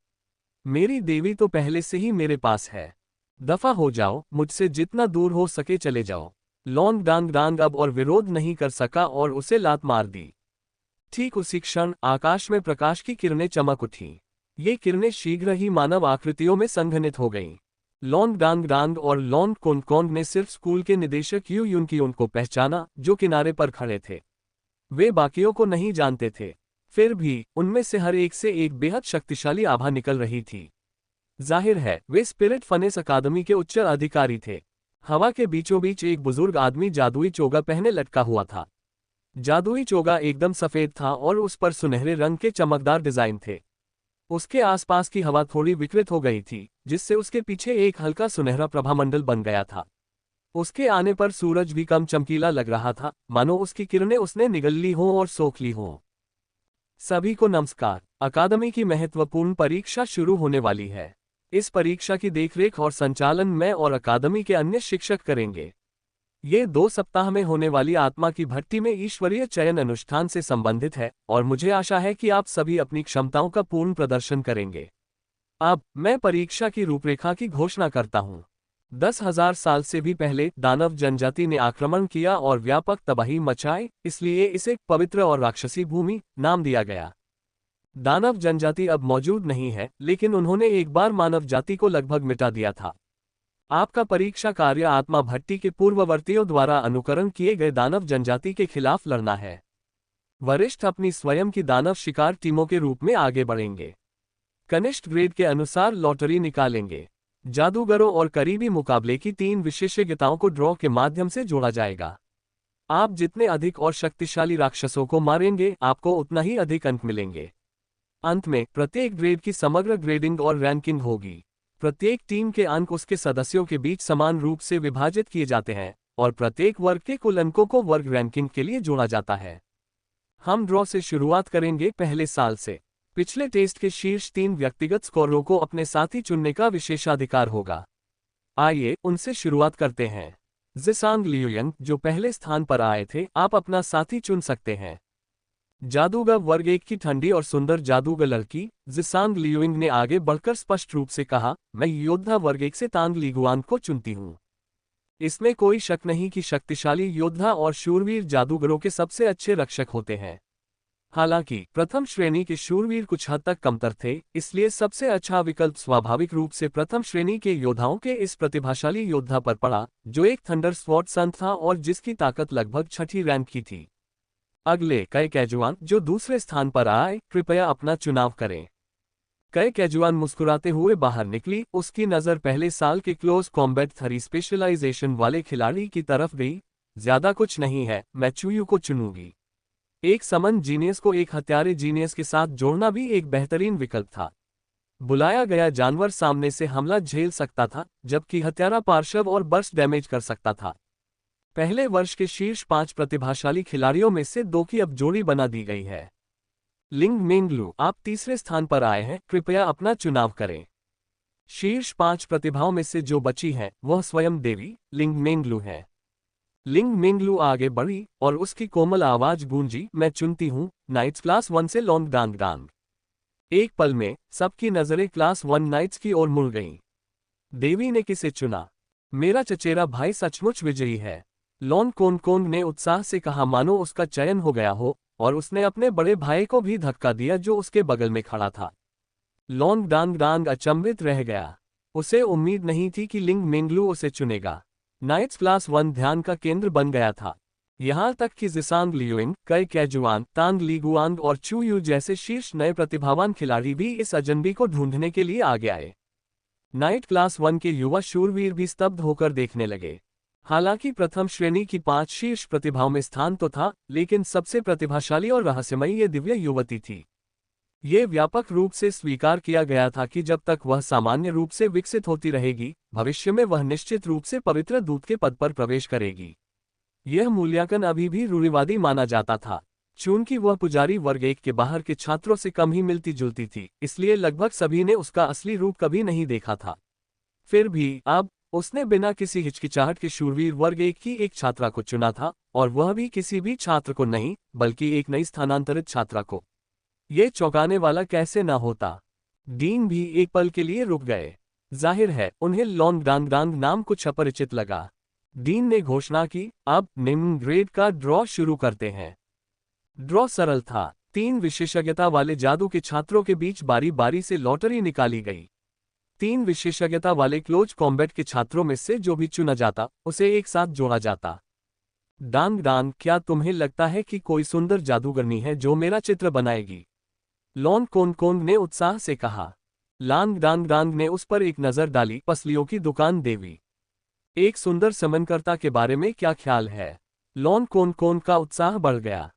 मेरी देवी तो पहले से ही मेरे पास है। दफा हो जाओ, मुझसे जितना दूर हो सके चले जाओ। लॉन्ग डांगडांग अब और विरोध नहीं कर सका और उसे लात मार दी। ठीक उसी क्षण आकाश में प्रकाश की किरणें चमक उठीं। ये किरणें शीघ्र ही मानव आकृतियों में संघनित हो गईं। लॉन्ग डांगडांग और लॉन्ग कोनकोंग ने सिर्फ स्कूल के निदेशक यू युनकियोन को पहचाना, जो किनारे पर खड़े थे। वे बाकियों को नहीं जानते थे। फिर भी उनमें से हर एक से एक बेहद शक्तिशाली आभा निकल रही थी। जाहिर है वे स्पिरिट फनेस अकादमी के उच्च अधिकारी थे। हवा के बीचों बीच एक बुजुर्ग आदमी जादुई चोगा पहने लटका हुआ था। जादुई चोगा एकदम सफेद था और उस पर सुनहरे रंग के चमकदार डिजाइन थे। उसके आसपास की हवा थोड़ी विकृत हो गई थी, जिससे उसके पीछे एक हल्का सुनहरा प्रभामंडल बन गया था। उसके आने पर सूरज भी कम चमकीला लग रहा था, मानो उसकी किरणें उसने निगल ली हों और सोख ली हों। सभी को नमस्कार। अकादमी की महत्वपूर्ण परीक्षा शुरू होने वाली है। इस परीक्षा की देखरेख और संचालन मैं और अकादमी के अन्य शिक्षक करेंगे। ये 2 सप्ताह में होने वाली आत्मा की भट्टी में ईश्वरीय चयन अनुष्ठान से संबंधित है और मुझे आशा है कि आप सभी अपनी क्षमताओं का पूर्ण प्रदर्शन करेंगे। अब मैं परीक्षा की रूपरेखा की घोषणा करता हूँ। 10,000 साल से भी पहले दानव जनजाति ने आक्रमण किया और व्यापक तबाही मचाई, इसलिए इसे पवित्र और राक्षसी भूमि नाम दिया गया। दानव जनजाति अब मौजूद नहीं है, लेकिन उन्होंने एक बार मानव जाति को लगभग मिटा दिया था। आपका परीक्षा कार्य आत्मा भट्टी के पूर्ववर्तियों द्वारा अनुकरण किए गए दानव जनजाति के खिलाफ लड़ना है। वरिष्ठ अपनी स्वयं की दानव शिकार टीमों के रूप में आगे बढ़ेंगे। कनिष्ठ ग्रेड के अनुसार लॉटरी निकालेंगे। जादूगरों और करीबी मुकाबले की 3 विशेषज्ञताओं को ड्रॉ के माध्यम से जोड़ा जाएगा। आप जितने अधिक और शक्तिशाली राक्षसों को मारेंगे, आपको उतना ही अधिक अंक मिलेंगे। अंत में प्रत्येक ग्रेड की समग्र ग्रेडिंग और रैंकिंग होगी। प्रत्येक टीम के अंक उसके सदस्यों के बीच समान रूप से विभाजित किए जाते हैं और प्रत्येक वर्ग के कुल अंकों को वर्ग रैंकिंग के लिए जोड़ा जाता है। हम ड्रॉ से शुरुआत करेंगे पहले साल से। पिछले टेस्ट के शीर्ष 3 व्यक्तिगत स्कोररों को अपने साथी चुनने का विशेषाधिकार होगा। आइए उनसे शुरुआत करते हैं। जिसांग लियुयंग, जो पहले स्थान पर आए थे, आप अपना साथी चुन सकते हैं। जादूगर वर्ग 1 की ठंडी और सुंदर जादूगर लड़की जिसांग लियुइंग ने आगे बढ़कर स्पष्ट रूप से कहा, मैं योद्धा वर्ग 1 से तांग लीगुआन को चुनती हूँ। इसमें कोई शक नहीं कि शक्तिशाली योद्धा और शूरवीर जादूगरों के सबसे अच्छे रक्षक होते हैं। हालांकि प्रथम श्रेणी के शूरवीर कुछ हद तक कमतर थे, इसलिए सबसे अच्छा विकल्प स्वाभाविक रूप से प्रथम श्रेणी के योद्धाओं के इस प्रतिभाशाली योद्धा पर पड़ा, जो एक थंडर स्वॉर्ड सन था और जिसकी ताकत लगभग 6ठी रैंक की थी। अगले कई कैजुआन, जो दूसरे स्थान पर आए, कृपया अपना चुनाव करें। कई कैजुआन मुस्कुराते हुए बाहर निकली। उसकी नज़र पहले साल के क्लोज कॉम्बैट 3 स्पेशलाइजेशन वाले खिलाड़ी की तरफ गई। ज्यादा कुछ नहीं है, मैं चुयू को चुनूंगी। एक समन जीनियस को एक हत्यारे जीनियस के साथ जोड़ना भी एक बेहतरीन विकल्प था। बुलाया गया जानवर सामने से हमला झेल सकता था, जबकि हत्यारा पार्श्व और बर्स्ट डैमेज कर सकता था। पहले वर्ष के शीर्ष 5 प्रतिभाशाली खिलाड़ियों में से 2 की अब जोड़ी बना दी गई है। लिंग मेंगलू, आप तीसरे स्थान पर आए हैं, कृपया अपना चुनाव करें। शीर्ष 5 प्रतिभाओं में से जो बची है वह स्वयं देवी लिंग मेंगलू है। लिंग मेंगलू आगे बढ़ी और उसकी कोमल आवाज गूंजी, मैं चुनती हूं नाइट्स क्लास 1 से लॉन्ग डांग डांग। एक पल में सबकी नजरें क्लास 1 नाइट्स की ओर मुड़ गईं। देवी ने किसे चुना? मेरा चचेरा भाई सचमुच विजयी है, लॉन कोन कोन ने उत्साह से कहा, मानो उसका चयन हो गया हो, और उसने अपने बड़े भाई को भी धक्का दिया जो उसके बगल में खड़ा था। लॉन्ग डांग डांग अचंभित रह गया। उसे उम्मीद नहीं थी कि लिंग मेंगलू उसे चुनेगा। नाइट्स क्लास 1 ध्यान का केंद्र बन गया था। यहां तक कि जिसांग लियुइंग, कई कैजुआन, तांग लीगुआंग और चू यू जैसे शीर्ष नए प्रतिभावान खिलाड़ी भी इस अजनबी को ढूंढने के लिए आगे आए। नाइट क्लास 1 के युवा शूरवीर भी स्तब्ध होकर देखने लगे। हालांकि प्रथम श्रेणी की 5 शीर्ष प्रतिभाओं में स्थान तो था, लेकिन सबसे प्रतिभाशाली और रहस्यमयी ये दिव्य युवती थी। ये व्यापक रूप से स्वीकार किया गया था कि जब तक वह सामान्य रूप से विकसित होती रहेगी, भविष्य में वह निश्चित रूप से पवित्र दूत के पद पर प्रवेश करेगी। यह मूल्यांकन अभी भी रूढ़िवादी माना जाता था। चूंकि वह पुजारी वर्ग 1 के बाहर के छात्रों से कम ही मिलती जुलती थी, इसलिए लगभग सभी ने उसका असली रूप कभी नहीं देखा था। फिर भी अब उसने बिना किसी हिचकिचाहट के शूरवीर वर्ग 1 की एक छात्रा को चुना था, और वह भी किसी भी छात्र को नहीं, बल्कि एक नई स्थानांतरित छात्रा को। ये चौंकाने वाला कैसे ना होता? डीन भी एक पल के लिए रुक गए। जाहिर है उन्हें लॉन्ग डांग डांग नाम कुछ अपरिचित लगा। डीन ने घोषणा की, अब निम्न ग्रेड का ड्रॉ शुरू करते हैं। ड्रॉ सरल था। 3 विशेषज्ञता वाले जादू के छात्रों के बीच बारी बारी से लॉटरी निकाली गई। 3 विशेषज्ञता वाले क्लोज कॉम्बैट के छात्रों में से जो भी चुना जाता, उसे एक साथ जोड़ा जाता। डांग डांग, क्या तुम्हें लगता है कि कोई सुंदर जादूगरनी है जो मेरा चित्र बनाएगी? लॉन कोन कोन ने उत्साह से कहा। लांग डांग डांग ने उस पर एक नजर डाली। पसलियों की दुकान देवी, एक सुंदर समनकर्ता के बारे में क्या ख्याल है? लॉन कोन कोन का उत्साह बढ़ गया।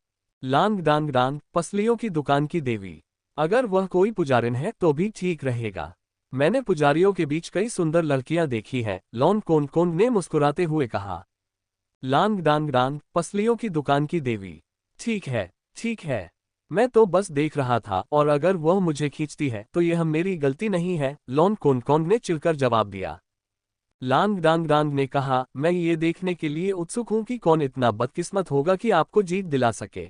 लांग डांग डांग, पसलियों की दुकान की देवी, अगर वह कोई पुजारिन है तो भी ठीक रहेगा। मैंने पुजारियों के बीच कई सुंदर लड़कियां देखी हैं, लॉन कोन कोन ने मुस्कुराते हुए कहा। लांग डांग डांग, पसलियों की दुकान की देवी, ठीक है, ठीक है, मैं तो बस देख रहा था, और अगर वह मुझे खींचती है तो यह मेरी गलती नहीं है, लॉन कोन कोन ने चिढ़कर जवाब दिया। लांग डांग डांग ने कहा, मैं ये देखने के लिए उत्सुक हूं कि कौन इतना बदकिस्मत होगा कि आपको जीत दिला सके।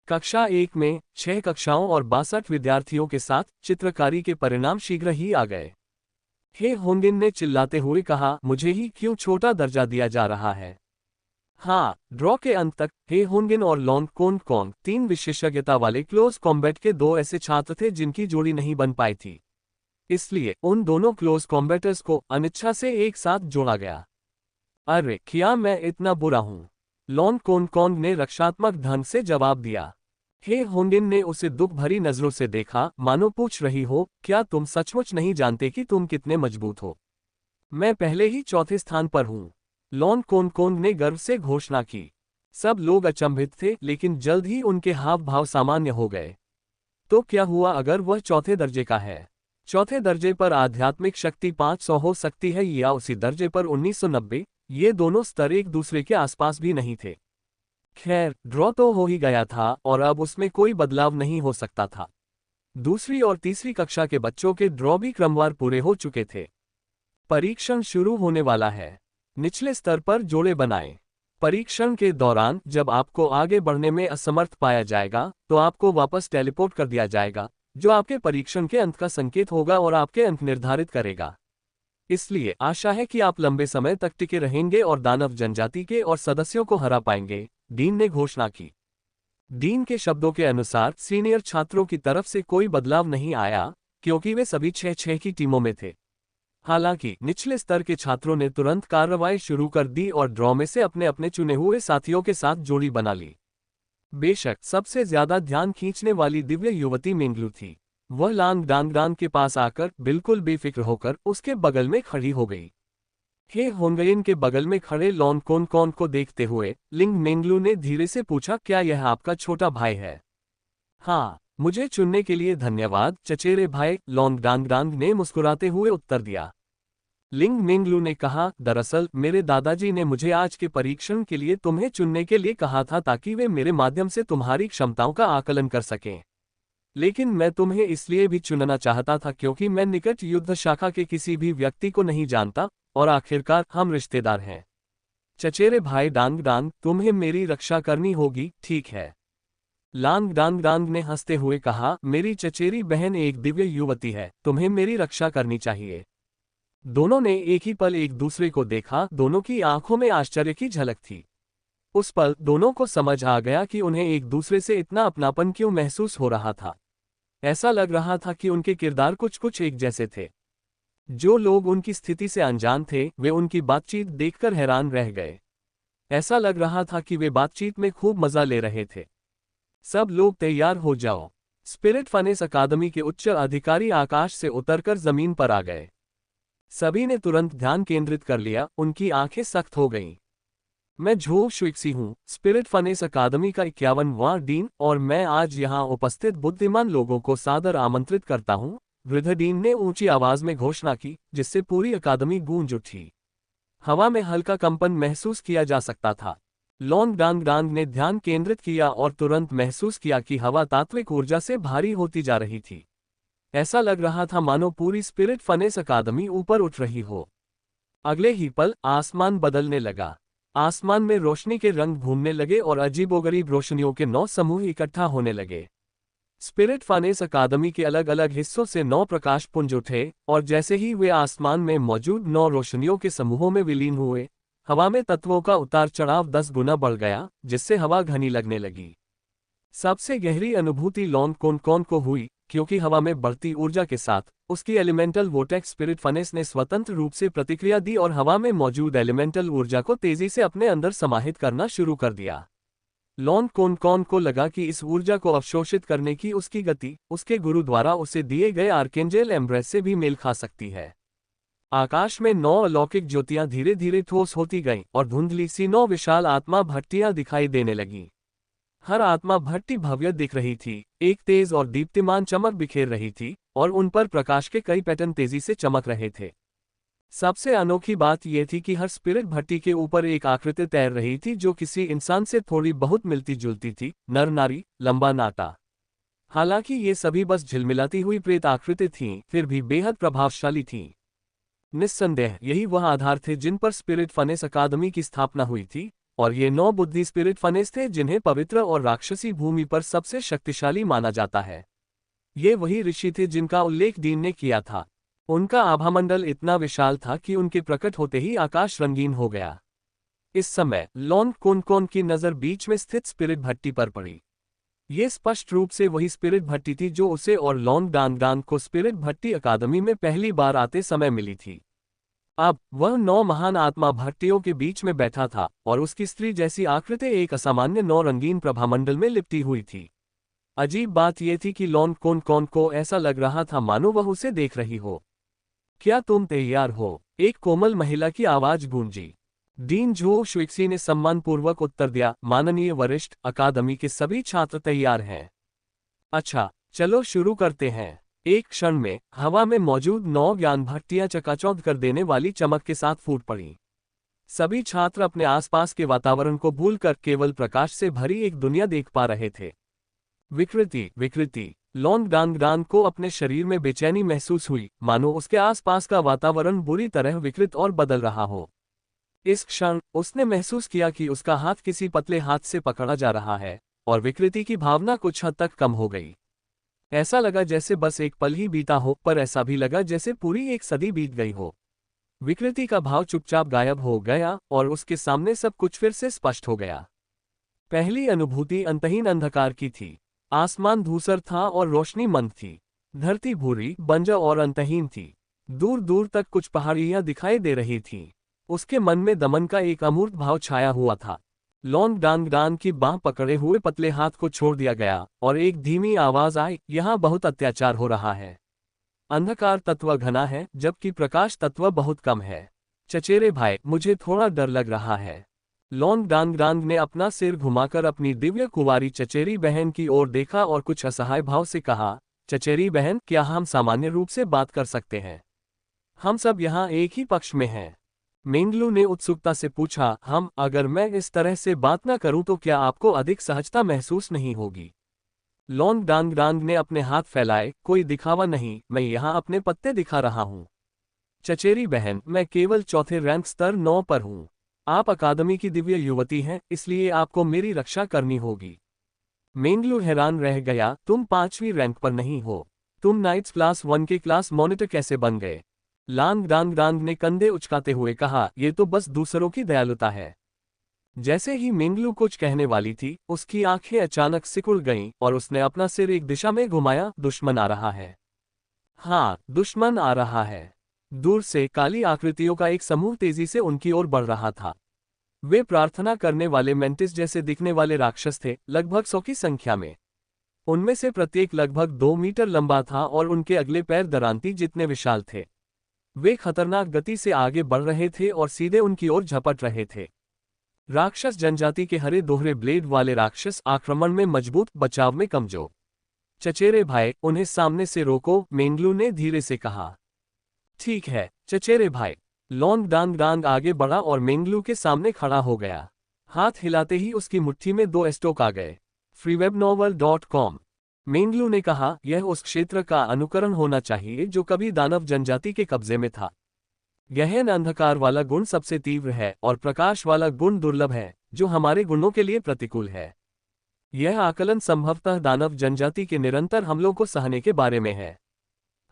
कक्षा 1 में 6 कक्षाओं और 62 विद्यार्थियों के साथ चित्रकारी के परिणाम शीघ्र ही आ गए। हे होंगिन ने चिल्लाते हुए कहा, मुझे ही क्यों छोटा दर्जा दिया जा रहा है? हाँ, ड्रॉ के अंत तक हे होंगिन और लॉन्ग कोन कोन 3 विशेषज्ञता वाले क्लोज कॉम्बैट के 2 ऐसे छात्र थे जिनकी जोड़ी नहीं बन पाई थी। इसलिए उन दोनों क्लोज कॉम्बैटर्स को अनिच्छा से एक साथ जोड़ा गया। अरे क्या मैं इतना बुरा हूं? लॉन कोन कोन ने रक्षात्मक ढंग से जवाब दिया। हे होंगिन ने उसे दुख भरी नजरों से देखा, मानो पूछ रही हो, क्या तुम सचमुच नहीं जानते कि तुम कितने मजबूत हो? मैं पहले ही चौथे स्थान पर हूं, लॉन कोन कोन ने गर्व से घोषणा की। सब लोग अचंभित थे, लेकिन जल्द ही उनके हाव भाव सामान्य हो गए। तो क्या हुआ अगर वह चौथे दर्जे का है? चौथे दर्जे पर आध्यात्मिक शक्ति 500 हो सकती है, या उसी दर्जे पर 1990। ये दोनों स्तर एक दूसरे के आसपास भी नहीं थे। खैर, ड्रॉ तो हो ही गया था और अब उसमें कोई बदलाव नहीं हो सकता था। दूसरी और तीसरी कक्षा के बच्चों के ड्रॉ भी क्रमवार पूरे हो चुके थे। परीक्षण शुरू होने वाला है। निचले स्तर पर जोड़े बनाएं। परीक्षण के दौरान जब आपको आगे बढ़ने में असमर्थ पाया जाएगा, तो आपको वापस टेलीपोर्ट कर दिया जाएगा, जो आपके परीक्षण के अंत का संकेत होगा और आपके अंक निर्धारित करेगा। इसलिए आशा है कि आप लंबे समय तक टिके रहेंगे और दानव जनजाति के और सदस्यों को हरा पाएंगे, डीन ने घोषणा की। डीन के शब्दों के अनुसार सीनियर छात्रों की तरफ से कोई बदलाव नहीं आया, क्योंकि वे सभी 6-6 की टीमों में थे। हालांकि निचले स्तर के छात्रों ने तुरंत कार्रवाई शुरू कर दी और ड्रॉ में से अपने अपने चुने हुए साथियों के साथ जोड़ी बना ली। बेशक सबसे ज्यादा ध्यान खींचने वाली दिव्य युवती मेंगलू थी। वह लांग डांग डांग के पास आकर बिल्कुल बेफिक्र होकर उसके बगल में खड़ी हो गई। हे होंगयिन के बगल में खड़े लॉन कोन कोन को देखते हुए लिंग मेंगलू ने धीरे से पूछा, क्या यह आपका छोटा भाई है? हाँ, मुझे चुनने के लिए धन्यवाद चचेरे भाई, लोंग डांग डांग ने मुस्कुराते हुए उत्तर दिया। लिंग मिंगलू ने कहा, दरअसल मेरे दादाजी ने मुझे आज के परीक्षण के लिए तुम्हें चुनने के लिए कहा था ताकि वे मेरे माध्यम से तुम्हारी क्षमताओं का आकलन कर सकें। लेकिन मैं तुम्हें इसलिए भी चुनना चाहता था क्योंकि मैं निकट युद्ध शाखा के किसी भी व्यक्ति को नहीं जानता, और आखिरकार हम रिश्तेदार हैं। चचेरे भाई डांग डांग, तुम्हें मेरी रक्षा करनी होगी, ठीक है? लांग डांग डांग ने हंसते हुए कहा, मेरी चचेरी बहन एक दिव्य युवती है, तुम्हें मेरी रक्षा करनी चाहिए। दोनों ने एक ही पल एक दूसरे को देखा, दोनों की आंखों में आश्चर्य की झलक थी। उस पल दोनों को समझ आ गया कि उन्हें एक दूसरे से इतना अपनापन क्यों महसूस हो रहा था। ऐसा लग रहा था कि उनके किरदार कुछ कुछ एक जैसे थे। जो लोग उनकी स्थिति से अनजान थे वे उनकी बातचीत देखकर हैरान रह गए। ऐसा लग रहा था कि वे बातचीत में खूब मजा ले रहे थे। सब लोग तैयार हो जाओ। स्पिरिट फनेस अकादमी के उच्च अधिकारी आकाश से उतरकर जमीन पर आ गए। सभी ने तुरंत ध्यान केंद्रित कर लिया, उनकी आंखें सख्त हो गईं। मैं झो शुइक्सी हूँ, स्पिरिट फनेस अकादमी का 51वां डीन, और मैं आज यहाँ उपस्थित बुद्धिमान लोगों को सादर आमंत्रित करता हूँ। वृद्ध डीन ने ऊंची आवाज में घोषणा की, जिससे पूरी अकादमी गूंज उठी। हवा में हल्का कंपन महसूस किया जा सकता था। लोंग डांग डांग ने ध्यान केंद्रित किया और तुरंत महसूस किया कि हवा तात्विक ऊर्जा से भारी होती जा रही थी। ऐसा लग रहा था मानो पूरी स्पिरिट फनेस अकादमी ऊपर उठ रही हो। अगले ही पल आसमान बदलने लगा। आसमान में रोशनी के रंग घूमने लगे और अजीबोगरीब रोशनियों के 9 समूह इकट्ठा होने लगे। स्पिरिट फनेस अकादमी के अलग अलग हिस्सों से 9 प्रकाश पुंज उठे, और जैसे ही वे आसमान में मौजूद 9 रोशनियों के समूहों में विलीन हुए, हवा में तत्वों का उतार चढ़ाव 10 गुना बढ़ गया, जिससे हवा घनी लगने लगी। सबसे गहरी अनुभूति लोंग कोन को हुई, क्योंकि हवा में बढ़ती ऊर्जा के साथ उसकी एलिमेंटल वोटेक्स स्पिरिट फनेस ने स्वतंत्र रूप से प्रतिक्रिया दी और हवा में मौजूद एलिमेंटल ऊर्जा को तेजी से अपने अंदर समाहित करना शुरू कर दिया। लोंग कोन को लगा कि इस ऊर्जा को अवशोषित करने की उसकी गति उसके गुरु द्वारा उसे दिए गए आर्केंजल एम्ब्रेस से भी मेल खा सकती है। आकाश में 9 अलौकिक ज्योतियां धीरे धीरे ठोस होती गईं और धुंधली सी 9 विशाल आत्मा भट्टियां दिखाई देने लगीं। हर आत्मा भट्टी भव्य दिख रही थी, एक तेज और दीप्तिमान चमक बिखेर रही थी, और उन पर प्रकाश के कई पैटर्न तेजी से चमक रहे थे। सबसे अनोखी बात यह थी कि हर स्पिरिट भट्टी के ऊपर एक आकृति तैर रही थी जो किसी इंसान से थोड़ी बहुत मिलती जुलती थी, नर नारी, लंबा नाटा। हालांकि ये सभी बस झिलमिलाती हुई प्रेत आकृति थीं, फिर भी बेहद प्रभावशाली थीं। निस्संदेह यही वह आधार थे जिन पर स्पिरिट फनेस अकादमी की स्थापना हुई थी, और ये 9 बुद्धि स्पिरिट फनेस थे जिन्हें पवित्र और राक्षसी भूमि पर सबसे शक्तिशाली माना जाता है। ये वही ऋषि थे जिनका उल्लेख डीन ने किया था। उनका आभामंडल इतना विशाल था कि उनके प्रकट होते ही आकाश रंगीन हो गया। इस समय लोंग कोन की नज़र बीच में स्थित स्पिरिट भट्टी पर पड़ी। ये स्पष्ट रूप से वही स्पिरिट भट्टी थी जो उसे और लोंग डांग डांग को स्पिरिट भट्टी अकादमी में पहली बार आते समय मिली थी। अब वह 9 महान आत्मा भट्टियों के बीच में बैठा था, और उसकी स्त्री जैसी आकृति एक असामान्य 9 रंगीन प्रभामंडल में लिपटी हुई थी। अजीब बात यह थी कि लोंग कोन को ऐसा लग रहा था मानो वह उसे देख रही हो। क्या तुम तैयार हो? एक कोमल महिला की आवाज गूंजी। डीन झो शुइक्सी ने सम्मानपूर्वक उत्तर दिया, माननीय वरिष्ठ, अकादमी के सभी छात्र तैयार हैं। अच्छा, चलो शुरू करते हैं। एक क्षण में हवा में मौजूद 9 ज्ञान भट्टियां चकाचौंध कर देने वाली चमक के साथ फूट पड़ी। सभी छात्र अपने आसपास के वातावरण को भूलकर केवल प्रकाश से भरी एक दुनिया देख पा रहे थे। विकृति। लोंग डांग डांग को अपने शरीर में बेचैनी महसूस हुई, मानो उसके आसपास का वातावरण बुरी तरह विकृत और बदल रहा हो। इस क्षण उसने महसूस किया कि उसका हाथ किसी पतले हाथ से पकड़ा जा रहा है, और विकृति की भावना कुछ हद तक कम हो गई। ऐसा लगा जैसे बस एक पल ही बीता हो, पर ऐसा भी लगा जैसे पूरी एक सदी बीत गई हो। विकृति का भाव चुपचाप गायब हो गया और उसके सामने सब कुछ फिर से स्पष्ट हो गया। पहली अनुभूति अंतहीन अंधकार की थी। आसमान धूसर था और रोशनी मंद थी। धरती भूरी, बंजर और अंतहीन थी। दूर दूर तक कुछ पहाड़ियां दिखाई दे रही थीं। उसके मन में दमन का एक अमूर्त भाव छाया हुआ था। लोंग डांग डांग की बांह पकड़े हुए पतले हाथ को छोड़ दिया गया और एक धीमी आवाज आई, यहाँ बहुत अत्याचार हो रहा है। अंधकार तत्व घना है जबकि प्रकाश तत्व बहुत कम है। चचेरे भाई, मुझे थोड़ा डर लग रहा है। लॉन्ग डांग डांग ने अपना सिर घुमाकर अपनी दिव्य कुंवारी चचेरी बहन की ओर देखा और कुछ असहाय भाव से कहा, चचेरी बहन, क्या हम सामान्य रूप से बात कर सकते हैं? हम सब यहाँ एक ही पक्ष में हैं। मेंगलू ने उत्सुकता से पूछा, अगर मैं इस तरह से बात न करूं तो क्या आपको अधिक सहजता महसूस नहीं होगी? लॉन्ग डांग डांग ने अपने हाथ फैलाए, कोई दिखावा नहीं, मैं यहाँ अपने पत्ते दिखा रहा हूँ। चचेरी बहन, मैं केवल चौथे रैंक स्तर 9 पर हूँ। आप अकादमी की दिव्य युवती हैं, इसलिए आपको मेरी रक्षा करनी होगी। मेंगलू हैरान रह गया, तुम 5वीं रैंक पर नहीं हो। तुम नाइट्स क्लास 1 के क्लास मॉनिटर कैसे बन गए? लॉन्ग डांग डांग ने कंधे उचकाते हुए कहा, ये तो बस दूसरों की दयालुता है। जैसे ही मेंगलू कुछ कहने वाली थी, उसकी आंखें अचानक सिकुड़ गईं और उसने अपना सिर एक दिशा में घुमाया। दुश्मन आ रहा है। हाँ, दुश्मन आ रहा है। दूर से काली आकृतियों का एक समूह तेजी से उनकी ओर बढ़ रहा था। वे प्रार्थना करने वाले मेंटिस जैसे दिखने वाले राक्षस थे, लगभग 100 की संख्या में। उनमें से प्रत्येक लगभग 2 मीटर लंबा था और उनके अगले पैर दरांती जितने विशाल थे। वे खतरनाक गति से आगे बढ़ रहे थे और सीधे उनकी ओर झपट रहे थे। राक्षस जनजाति के हरे दोहरे ब्लेड वाले राक्षस आक्रमण में मजबूत, बचाव में कमजोर। चचेरे भाई, उन्हें सामने से रोको, मेंगलू ने धीरे से कहा। ठीक है चचेरे भाई। लॉन्ग डांग डांग आगे बढ़ा और मेंगलू के सामने खड़ा हो गया। हाथ हिलाते ही उसकी मुट्ठी में 2 स्टोक आ गए। freewebnovel.com। मेंगलू ने कहा, यह उस क्षेत्र का अनुकरण होना चाहिए जो कभी दानव जनजाति के कब्जे में था। गहन अंधकार वाला गुण सबसे तीव्र है और प्रकाश वाला गुण दुर्लभ है, जो हमारे गुणों के लिए प्रतिकूल है। यह आकलन संभवतः दानव जनजाति के निरंतर हमलों को सहने के बारे में है।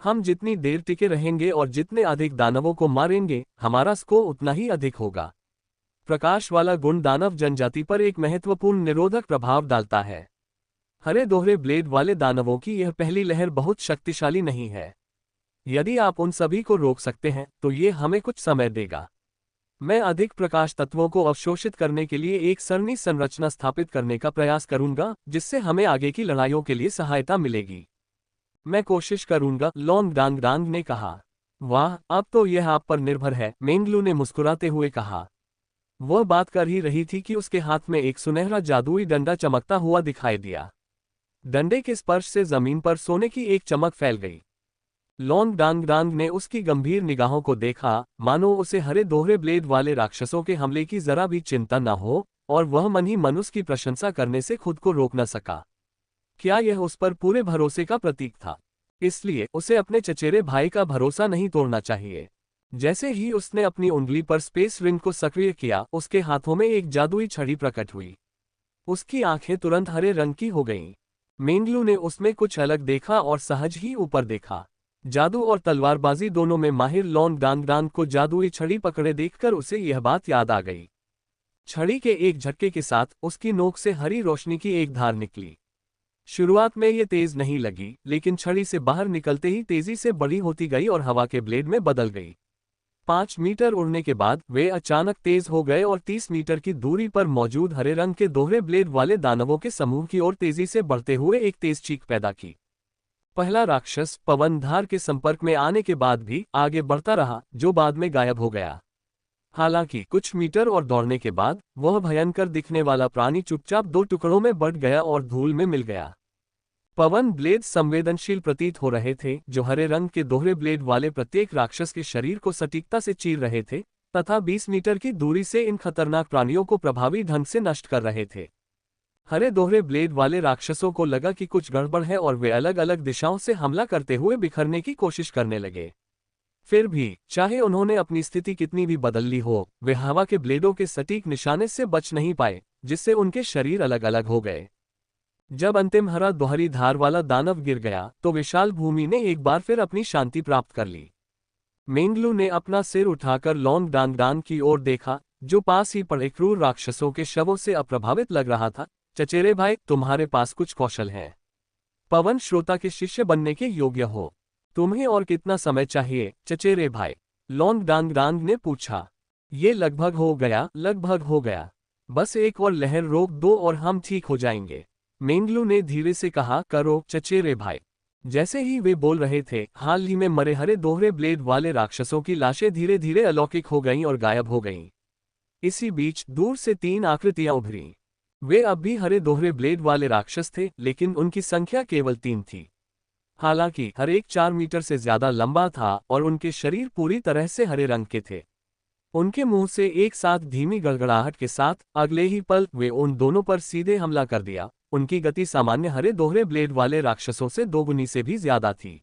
हम जितनी देर टिके रहेंगे और जितने अधिक दानवों को मारेंगे, हमारा स्कोर उतना ही अधिक होगा। प्रकाश वाला गुण दानव जनजाति पर एक महत्वपूर्ण निरोधक प्रभाव डालता है। हरे दोहरे ब्लेड वाले दानवों की यह पहली लहर बहुत शक्तिशाली नहीं है। यदि आप उन सभी को रोक सकते हैं, तो ये हमें कुछ समय देगा। मैं अधिक प्रकाश तत्वों को अवशोषित करने के लिए एक सरणी संरचना स्थापित करने का प्रयास करूंगा, जिससे हमें आगे की लड़ाइयों के लिए सहायता मिलेगी। मैं कोशिश करूंगा, लॉन्ग डांग डांग ने कहा। वाह, अब तो यह आप पर निर्भर है, मेंगलू ने मुस्कुराते हुए कहा। वह बात कर ही रही थी कि उसके हाथ में एक सुनहरा जादुई डंडा चमकता हुआ दिखाई दिया। डंडे के स्पर्श से जमीन पर सोने की एक चमक फैल गई। लॉन्ग डांग डांग ने उसकी गंभीर निगाहों को देखा, मानो उसे हरे दोहरे ब्लेड वाले राक्षसों के हमले की जरा भी चिंता न हो, और वह मन ही मन उसकी प्रशंसा करने से खुद को रोक न सका। क्या यह उस पर पूरे भरोसे का प्रतीक था? इसलिए उसे अपने चचेरे भाई का भरोसा नहीं तोड़ना चाहिए। जैसे ही उसने अपनी उंगली पर स्पेस रिंग को सक्रिय किया, उसके हाथों में एक जादुई छड़ी प्रकट हुई। उसकी आंखें तुरंत हरे रंग की हो गईं। मेंगलू ने उसमें कुछ अलग देखा और सहज ही ऊपर देखा। जादू और तलवारबाजी दोनों में माहिर लॉन्ग डांग डांग को जादुई छड़ी पकड़े देखकर उसे यह बात याद आ गई। छड़ी के एक झटके के साथ उसकी नोक से हरी रोशनी की एक धार निकली। शुरुआत में ये तेज नहीं लगी, लेकिन छड़ी से बाहर निकलते ही तेजी से बड़ी होती गई और हवा के ब्लेड में बदल गई। 5 मीटर उड़ने के बाद वे अचानक तेज हो गए और 30 मीटर की दूरी पर मौजूद हरे रंग के दोहरे ब्लेड वाले दानवों के समूह की ओर तेजी से बढ़ते हुए एक तेज चीख पैदा की। पहला राक्षस पवन धार के संपर्क में आने के बाद भी आगे बढ़ता रहा, जो बाद में गायब हो गया। हालांकि कुछ मीटर और दौड़ने के बाद वह भयंकर दिखने वाला प्राणी चुपचाप 2 टुकड़ों में बंट गया और धूल में मिल गया। पवन ब्लेड संवेदनशील प्रतीत हो रहे थे, जो हरे रंग के दोहरे ब्लेड वाले प्रत्येक राक्षस के शरीर को सटीकता से चीर रहे थे, तथा 20 मीटर की दूरी से इन खतरनाक प्राणियों को प्रभावी ढंग से नष्ट कर रहे थे। हरे दोहरे ब्लेड वाले राक्षसों को लगा कि कुछ गड़बड़ है और वे अलग अलग दिशाओं से हमला करते हुए बिखरने की कोशिश करने लगे। फिर भी, चाहे उन्होंने अपनी स्थिति कितनी भी बदल ली हो, वे हवा के ब्लेडों के सटीक निशाने से बच नहीं पाए, जिससे उनके शरीर अलग अलग हो गए। जब अंतिम हरा दोहरी धार वाला दानव गिर गया, तो विशाल भूमि ने एक बार फिर अपनी शांति प्राप्त कर ली। मेंगलू ने अपना सिर उठाकर लॉन्ग डांग डांग की ओर देखा, जो पास ही पड़े क्रूर राक्षसों के शवों से अप्रभावित लग रहा था। चचेरे भाई, तुम्हारे पास कुछ कौशल है। पवन श्रोता के शिष्य बनने के योग्य हो। तुम्हें और कितना समय चाहिए, चचेरे भाई? लॉन्ग डांग डांग ने पूछा। ये लगभग हो गया। बस एक और लहर रोक दो और हम ठीक हो जाएंगे। मेंगलू ने धीरे से कहा, करो चचेरे भाई। जैसे ही वे बोल रहे थे, हाल ही में मरे हरे दोहरे ब्लेड वाले राक्षसों की लाशें धीरे धीरे अलौकिक हो गईं और गायब हो गईं। इसी बीच दूर से 3 आकृतियां उभरी। वे अब भी हरे दोहरे ब्लेड वाले राक्षस थे, लेकिन उनकी संख्या केवल 3 थी। हालांकि हर एक 4 मीटर से ज्यादा लंबा था और उनके शरीर पूरी तरह से हरे रंग के थे। उनके मुंह से एक साथ धीमी गड़गड़ाहट के साथ अगले ही पल वे उन दोनों पर सीधे हमला कर दिया। उनकी गति सामान्य हरे दोहरे ब्लेड वाले राक्षसों से दोगुनी से भी ज्यादा थी।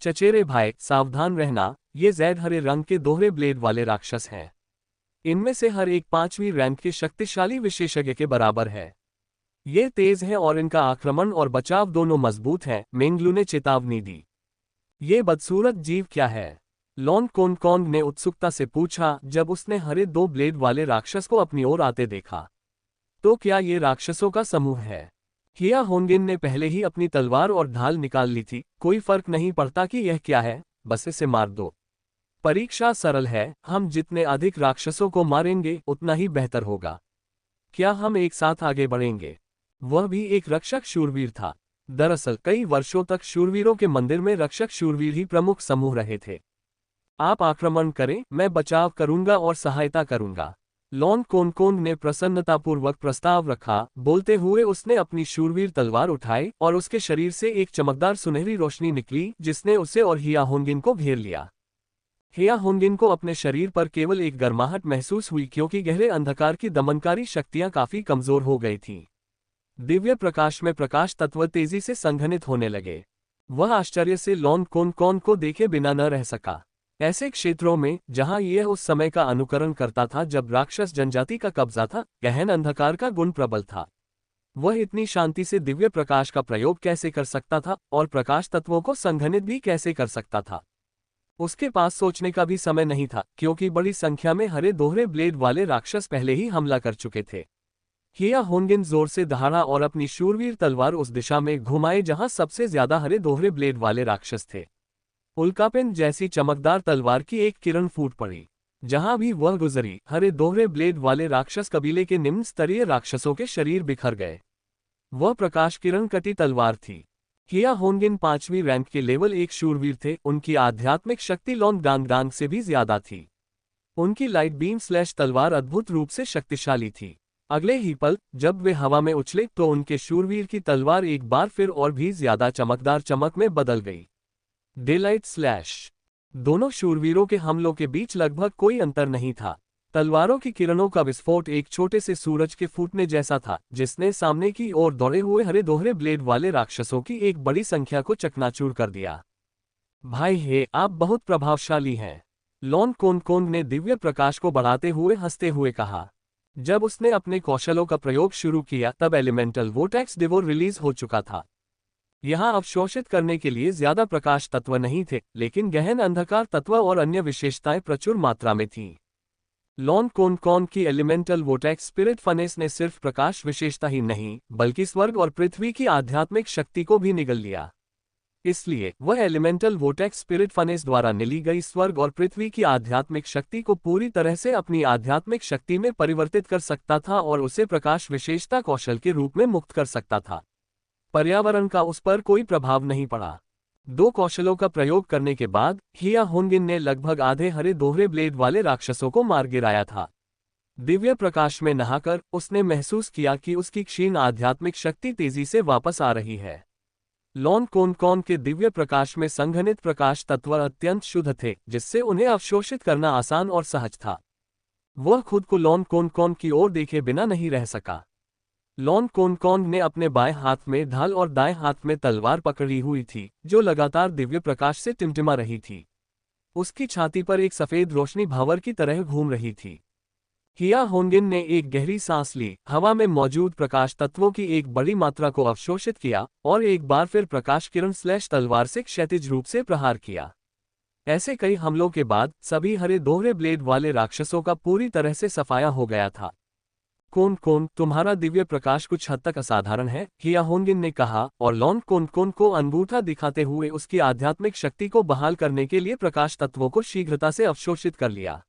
चचेरे भाई, सावधान रहना, ये जैड हरे रंग के दोहरे ब्लेड वाले राक्षस हैं। इनमें से हर एक 5वीं रैंक के शक्तिशाली विशेषज्ञ के बराबर है। ये तेज है और इनका आक्रमण और बचाव दोनों मजबूत हैं, मेंगलू ने चेतावनी दी। ये बदसूरत जीव क्या है? लॉन कोनकोंग ने उत्सुकता से पूछा जब उसने हरे 2 ब्लेड वाले राक्षस को अपनी ओर आते देखा। तो क्या ये राक्षसों का समूह है? हिया होंगिन ने पहले ही अपनी तलवार और ढाल निकाल ली थी। कोई फर्क नहीं पड़ता कि यह क्या है, बस इसे मार दो। परीक्षा सरल है, हम जितने अधिक राक्षसों को मारेंगे उतना ही बेहतर होगा। क्या हम एक साथ आगे बढ़ेंगे? वह भी एक रक्षक शूरवीर था। दरअसल कई वर्षों तक शूरवीरों के मंदिर में रक्षक शूरवीर ही प्रमुख समूह रहे थे। आप आक्रमण करें, मैं बचाव करूंगा और सहायता करूंगा। लॉन कोनकोंग ने प्रसन्नतापूर्वक प्रस्ताव रखा। बोलते हुए उसने अपनी शूरवीर तलवार उठाई और उसके शरीर से एक चमकदार सुनहरी रोशनी निकली जिसने उसे और हिया होंगिन को घेर लिया। हिया होंगिन को अपने शरीर पर केवल एक गर्माहट महसूस हुई क्योंकि गहरे अंधकार की दमनकारी शक्तियां काफी कमजोर हो गई थीं। दिव्य प्रकाश में प्रकाश तत्व तेजी से संघनित होने लगे। वह आश्चर्य से लॉन कोनकोंग को देखे बिना न रह सका। ऐसे क्षेत्रों में जहां यह उस समय का अनुकरण करता था जब राक्षस जनजाति का कब्जा था, गहन अंधकार का गुण प्रबल था। वह इतनी शांति से दिव्य प्रकाश का प्रयोग कैसे कर सकता था और प्रकाश तत्वों को संघनित भी कैसे कर सकता था? उसके पास सोचने का भी समय नहीं था क्योंकि बड़ी संख्या में हरे दोहरे ब्लेड वाले राक्षस पहले ही हमला कर चुके थे। हिया होंगिन जोर से दहाड़ा और अपनी शूरवीर तलवार उस दिशा में घुमाए जहां सबसे ज्यादा हरे दोहरे ब्लेड वाले राक्षस थे। उल्कापिंड जैसी चमकदार तलवार की एक किरण फूट पड़ी। जहां भी वह गुजरी, हरे दोहरे ब्लेड वाले राक्षस कबीले के निम्न स्तरीय राक्षसों के शरीर बिखर गए। वह प्रकाश किरण कटी तलवार थी। हिया होंगिन 5वीं रैंक के लेवल 1 शूरवीर थे। उनकी आध्यात्मिक शक्ति लॉन्ग डांग से भी ज्यादा थी। उनकी लाइट बीम स्लैश तलवार अद्भुत रूप से शक्तिशाली थी। अगले ही पल जब वे हवा में उछले तो उनके शूरवीर की तलवार एक बार फिर और भी ज्यादा चमकदार चमक में बदल गई। Daylight slash. दोनों शूरवीरों के हमलों के बीच लगभग कोई अंतर नहीं था। तलवारों की किरणों का विस्फोट एक छोटे से सूरज के फूटने जैसा था जिसने सामने की ओर दौड़े हुए हरे दोहरे ब्लेड वाले राक्षसों की एक बड़ी संख्या को चकनाचूर कर दिया। भाई हे, आप बहुत प्रभावशाली हैं, लॉन कोनकोंग ने दिव्य प्रकाश को बढ़ाते हुए हंसते हुए कहा। जब उसने अपने कौशलों का प्रयोग शुरू किया तब एलिमेंटल वोर्टेक्स डिवोर रिलीज हो चुका था। यहां अवशोषित करने के लिए ज्यादा प्रकाश तत्व नहीं थे, लेकिन गहन अंधकार तत्व और अन्य विशेषताएं प्रचुर मात्रा में थीं। लॉन कोनकोंग की एलिमेंटल वोर्टेक्स स्पिरिट फनेस ने सिर्फ प्रकाश विशेषता ही नहीं बल्कि स्वर्ग और पृथ्वी की आध्यात्मिक शक्ति को भी निगल लिया। इसलिए वह एलिमेंटल वोर्टेक्स स्पिरिट फनेस द्वारा निली गई स्वर्ग और पृथ्वी की आध्यात्मिक शक्ति को पूरी तरह से अपनी आध्यात्मिक शक्ति में परिवर्तित कर सकता था और उसे प्रकाश विशेषता कौशल के रूप में मुक्त कर सकता था। पर्यावरण का उस पर कोई प्रभाव नहीं पड़ा। 2 कौशलों का प्रयोग करने के बाद हिया होंगिन ने लगभग आधे हरे दोहरे ब्लेड वाले राक्षसों को मार गिराया था। दिव्य प्रकाश में नहाकर उसने महसूस किया कि उसकी क्षीण आध्यात्मिक शक्ति तेजी से वापस आ रही है। लॉन कोनकोंग के दिव्य प्रकाश में संघनित प्रकाश तत्व अत्यंत शुद्ध थे जिससे उन्हें अवशोषित करना आसान और सहज था। वह खुद को लॉन कोनकोंग की ओर देखे बिना नहीं रह सका। लॉन कोनकोंग ने अपने बाएं हाथ में ढाल और दाएं हाथ में तलवार पकड़ी हुई थी जो लगातार दिव्य प्रकाश से टिमटिमा रही थी। उसकी छाती पर एक सफेद रोशनी भावर की तरह घूम रही थी। हिया होंगिन ने एक गहरी सांस ली, हवा में मौजूद प्रकाश तत्वों की एक बड़ी मात्रा को अवशोषित किया और एक बार फिर प्रकाश किरण स्लैश तलवार से क्षैतिज रूप से प्रहार किया। ऐसे कई हमलों के बाद सभी हरे दोहरे ब्लेड वाले राक्षसों का पूरी तरह से सफाया हो गया था। कोनकोंग, तुम्हारा दिव्य प्रकाश कुछ हद तक असाधारण है, हिया होंगिन ने कहा और लॉन कोनकोंग को अंगूठा दिखाते हुए उसकी आध्यात्मिक शक्ति को बहाल करने के लिए प्रकाश तत्वों को शीघ्रता से अवशोषित कर लिया।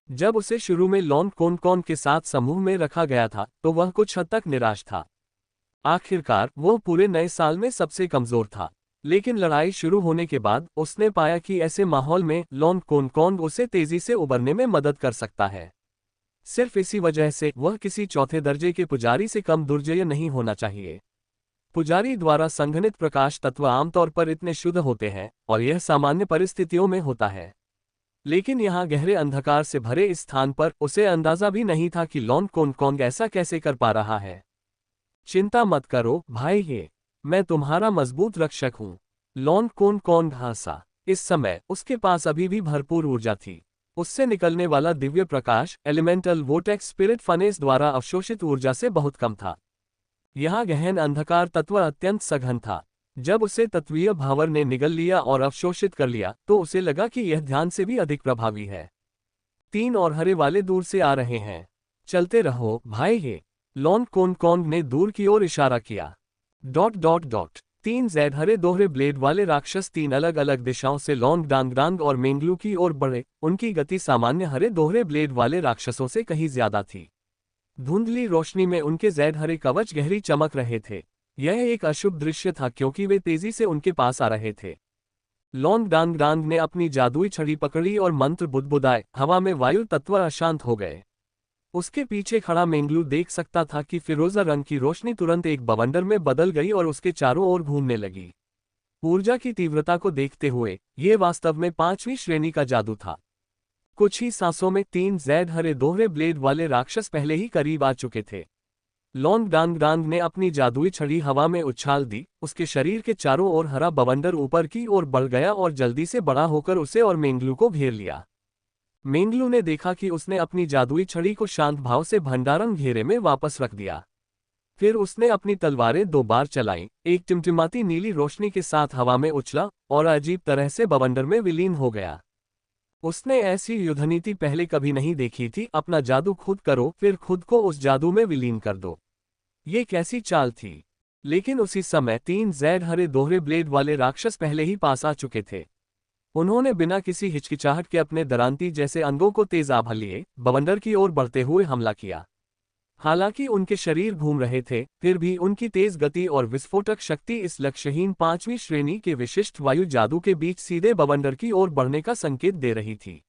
जब उसे शुरू में लॉन कोनकोंग के साथ समूह में रखा गया था तो वह कुछ हद तक निराश था। आखिरकार वह पूरे नए साल में सबसे कमजोर था, लेकिन लड़ाई शुरू होने के बाद उसने पाया कि ऐसे माहौल में लॉन कोनकोंग उसे तेजी से उबरने में मदद कर सकता है। सिर्फ इसी वजह से वह किसी चौथे दर्जे के पुजारी से कम दुर्जय नहीं होना चाहिए। पुजारी द्वारा संघनित प्रकाश तत्व आमतौर पर इतने शुद्ध होते हैं और यह सामान्य परिस्थितियों में होता है, लेकिन यहाँ गहरे अंधकार से भरे इस स्थान पर उसे अंदाजा भी नहीं था कि लॉन कोनकोंग ऐसा कैसे कर पा रहा है। चिंता मत करो भाई, ये मैं तुम्हारा मजबूत रक्षक हूँ। लॉन कोनकोंग हंसा। इस समय उसके पास अभी भी भरपूर ऊर्जा थी। उससे निकलने वाला Divya Prakash elemental vortex spirit फनेस द्वारा अवशोषित ऊर्जा से बहुत कम था। यहाँ गहन अंधकार तत्व अत्यंत सघन था। जब उसे तत्वीय भावर ने निगल लिया और अवशोषित कर लिया तो उसे लगा कि यह ध्यान से भी अधिक प्रभावी है। 3 और हरे वाले दूर से आ रहे हैं। चलते रहो भाई, ये लॉन कोनकोंग ने दूर की ओर इशारा किया। ... 3 जैड हरे दोहरे ब्लेड वाले राक्षस 3 अलग अलग दिशाओं से लॉन्ग डांगडांग और मेंगलू की ओर बढ़े। उनकी गति सामान्य हरे दोहरे ब्लेड वाले राक्षसों से कहीं ज्यादा थी। धुंधली रोशनी में उनके जैड हरे कवच गहरी चमक रहे थे। यह एक अशुभ दृश्य था क्योंकि वे तेजी से उनके पास आ रहे थे। लॉन्ग डांगडांग ने अपनी जादुई छड़ी पकड़ी और मंत्र बुदबुदाए। हवा में वायु तत्व अशांत हो गए। उसके पीछे खड़ा मेंगलू देख सकता था कि फिरोजा रंग की रोशनी तुरंत एक बवंडर में बदल गई और उसके चारों ओर घूमने लगी। ऊर्जा की तीव्रता को देखते हुए ये वास्तव में 5वीं श्रेणी का जादू था। कुछ ही सांसों में 3 जैड हरे दोहरे ब्लेड वाले राक्षस पहले ही करीब आ चुके थे। लॉन्ग डांगडांग ने अपनी जादुई छड़ी हवा में उछाल दी। उसके शरीर के चारों ओर हरा बवंडर ऊपर की ओर बढ़ गया और जल्दी से बड़ा होकर उसे और मेंगलू को घेर लिया। मेंगलू ने देखा कि उसने अपनी जादुई छड़ी को शांत भाव से भंडारण घेरे में वापस रख दिया। फिर उसने अपनी तलवारें 2 बार चलाईं। एक टिमटिमाती नीली रोशनी के साथ हवा में उछला और अजीब तरह से बवंडर में विलीन हो गया। उसने ऐसी युद्धनीति पहले कभी नहीं देखी थी। अपना जादू खुद करो, फिर खुद को उस जादू में विलीन कर दो। ये कैसी चाल थी? लेकिन उसी समय 3 जैड हरे दोहरे ब्लेड वाले राक्षस पहले ही पास आ चुके थे। उन्होंने बिना किसी हिचकिचाहट के अपने दरांती जैसे अंगों को तेज आभा लिए बवंडर की ओर बढ़ते हुए हमला किया। हालांकि उनके शरीर घूम रहे थे, फिर भी उनकी तेज गति और विस्फोटक शक्ति इस लक्ष्यहीन 5वीं श्रेणी के विशिष्ट वायु जादू के बीच सीधे बवंडर की ओर बढ़ने का संकेत दे रही थी।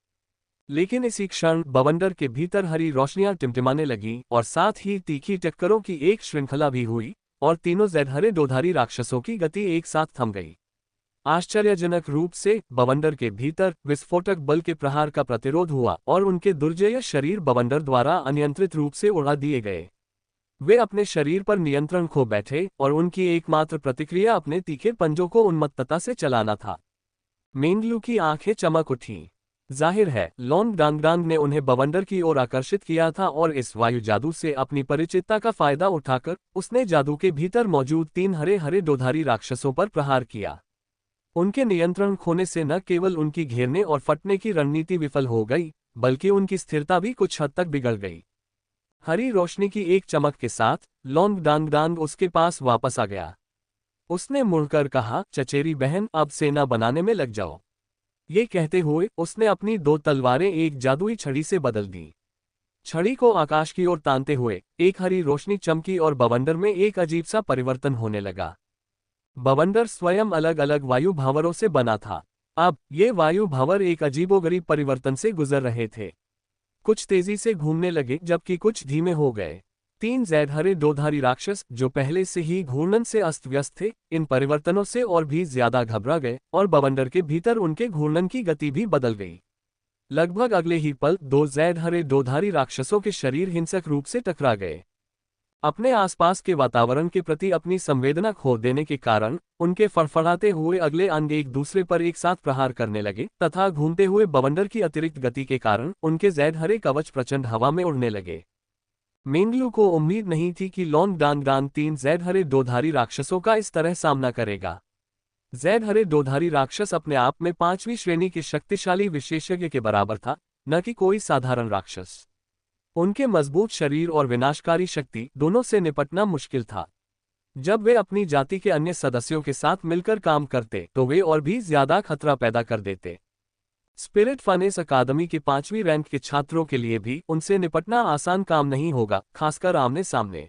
लेकिन इसी क्षण बवंडर के भीतर हरी रोशनियां टिमटिमाने लगीं और साथ ही तीखी टक्करों की एक श्रृंखला भी हुई और तीनों जैड हरे दोधारी राक्षसों की गति एक साथ थम गई। आश्चर्यजनक रूप से बवंडर के भीतर विस्फोटक बल के प्रहार का प्रतिरोध हुआ और उनके दुर्जय शरीर बवंडर द्वारा अनियंत्रित रूप से उड़ा दिए गए। वे अपने शरीर पर नियंत्रण खो बैठे और उनकी एकमात्र प्रतिक्रिया अपने तीखे पंजों को उन्मत्तता से चलाना था। मेंगलू की आंखें चमक उठीं। जाहिर है लॉन्ग डांगडांग ने उन्हें बवंडर की ओर आकर्षित किया था और इस वायु जादू से अपनी परिचितता का फायदा उठाकर उसने जादू के भीतर मौजूद 3 हरे हरे दोधारी राक्षसों पर प्रहार किया। उनके नियंत्रण खोने से न केवल उनकी घेरने और फटने की रणनीति विफल हो गई, बल्कि उनकी स्थिरता भी कुछ हद तक बिगड़ गई। हरी रोशनी की एक चमक के साथ लॉन्ग डांगडांग उसके पास वापस आ गया। उसने मुड़कर कहा, चचेरी बहन, अब सेना बनाने में लग जाओ। ये कहते हुए उसने अपनी 2 तलवारें एक जादुई छड़ी से बदल दी। छड़ी को आकाश की ओर तानते हुए एक हरी रोशनी चमकी और बवंडर में एक अजीब सा परिवर्तन होने लगा। बवंडर स्वयं अलग अलग वायु भावरों से बना था। अब ये वायु भावर एक अजीबोगरीब परिवर्तन से गुजर रहे थे। कुछ तेजी से घूमने लगे जबकि कुछ धीमे हो गए। 3 जैड हरे दोधारी राक्षस जो पहले से ही घूर्णन से अस्त व्यस्त थे, इन परिवर्तनों से और भी ज्यादा घबरा गए और बवंडर के भीतर उनके घूर्णन की गति भी बदल गई। लगभग अगले ही पल 2 जैड हरे दोधारी राक्षसों के शरीर हिंसक रूप से टकरा गए। अपने आसपास के वातावरण के प्रति अपनी संवेदना खो देने के कारण उनके फड़फड़ाते हुए अगले अंग एक दूसरे पर एक साथ प्रहार करने लगे तथा घूमते हुए बवंडर की अतिरिक्त गति के कारण उनके जैड हरे कवच प्रचंड हवा में उड़ने लगे। मेंगलू को उम्मीद नहीं थी कि लॉन्ग डांगडांग 3 जैड हरे दोधारी राक्षसों का इस तरह सामना करेगा। जैड हरे दोधारी राक्षस अपने आप में 5वीं श्रेणी के शक्तिशाली विशेषज्ञ के बराबर था, न कि कोई साधारण राक्षस। उनके मजबूत शरीर और विनाशकारी शक्ति दोनों से निपटना मुश्किल था। जब वे अपनी जाति के अन्य सदस्यों के साथ मिलकर काम करते तो वे और भी ज्यादा खतरा पैदा कर देते। स्पिरिट फनेस अकादमी के 5वीं रैंक के छात्रों के लिए भी उनसे निपटना आसान काम नहीं होगा, खासकर आमने सामने।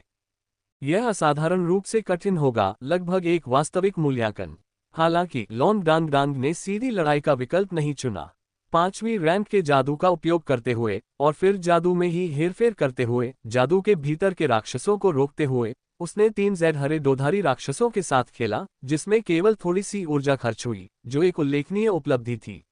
यह असाधारण रूप से कठिन होगा, लगभग एक वास्तविक मूल्यांकन। हालांकि लॉन्ग डांगडांग ने सीधी लड़ाई का विकल्प नहीं चुना। 5वीं रैंक के जादू का उपयोग करते हुए और फिर जादू में ही हेरफेर करते हुए जादू के भीतर के राक्षसों को रोकते हुए उसने 3 जेड हरे दोधारी राक्षसों के साथ खेला, जिसमें केवल थोड़ी सी ऊर्जा खर्च हुई, जो एक उल्लेखनीय उपलब्धि थी।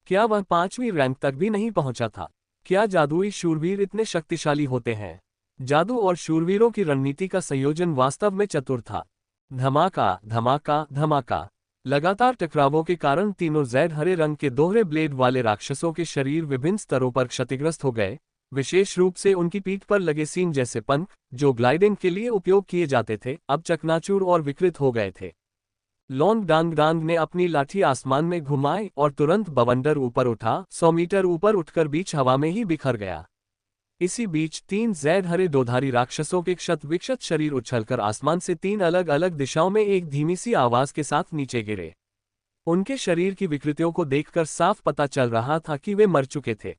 क्या वह 5वीं रैंक तक भी नहीं पहुंचा था? क्या जादुई शूरवीर इतने शक्तिशाली होते हैं? जादू और शूरवीरों की रणनीति का संयोजन वास्तव में चतुर था। धमाका धमाका धमाका। लगातार टकरावों के कारण तीनों जेड हरे रंग के दोहरे ब्लेड वाले राक्षसों के शरीर विभिन्न स्तरों पर क्षतिग्रस्त हो गए, विशेष रूप से उनकी पीठ पर लगे सींग जैसे पंख, जो ग्लाइडिंग के लिए उपयोग किए जाते थे, अब चकनाचूर और विकृत हो गए थे। लॉन्ग डांग डांग ने अपनी लाठी आसमान में घुमाई और तुरंत बवंडर ऊपर उठा, 100 मीटर ऊपर उठकर बीच हवा में ही बिखर गया। इसी बीच 3 जेड हरे दोधारी राक्षसों के क्षत विक्षत शरीर उछलकर आसमान से 3 अलग अलग दिशाओं में एक धीमी सी आवाज के साथ नीचे गिरे। उनके शरीर की विकृतियों को देखकर साफ पता चल रहा था कि वे मर चुके थे।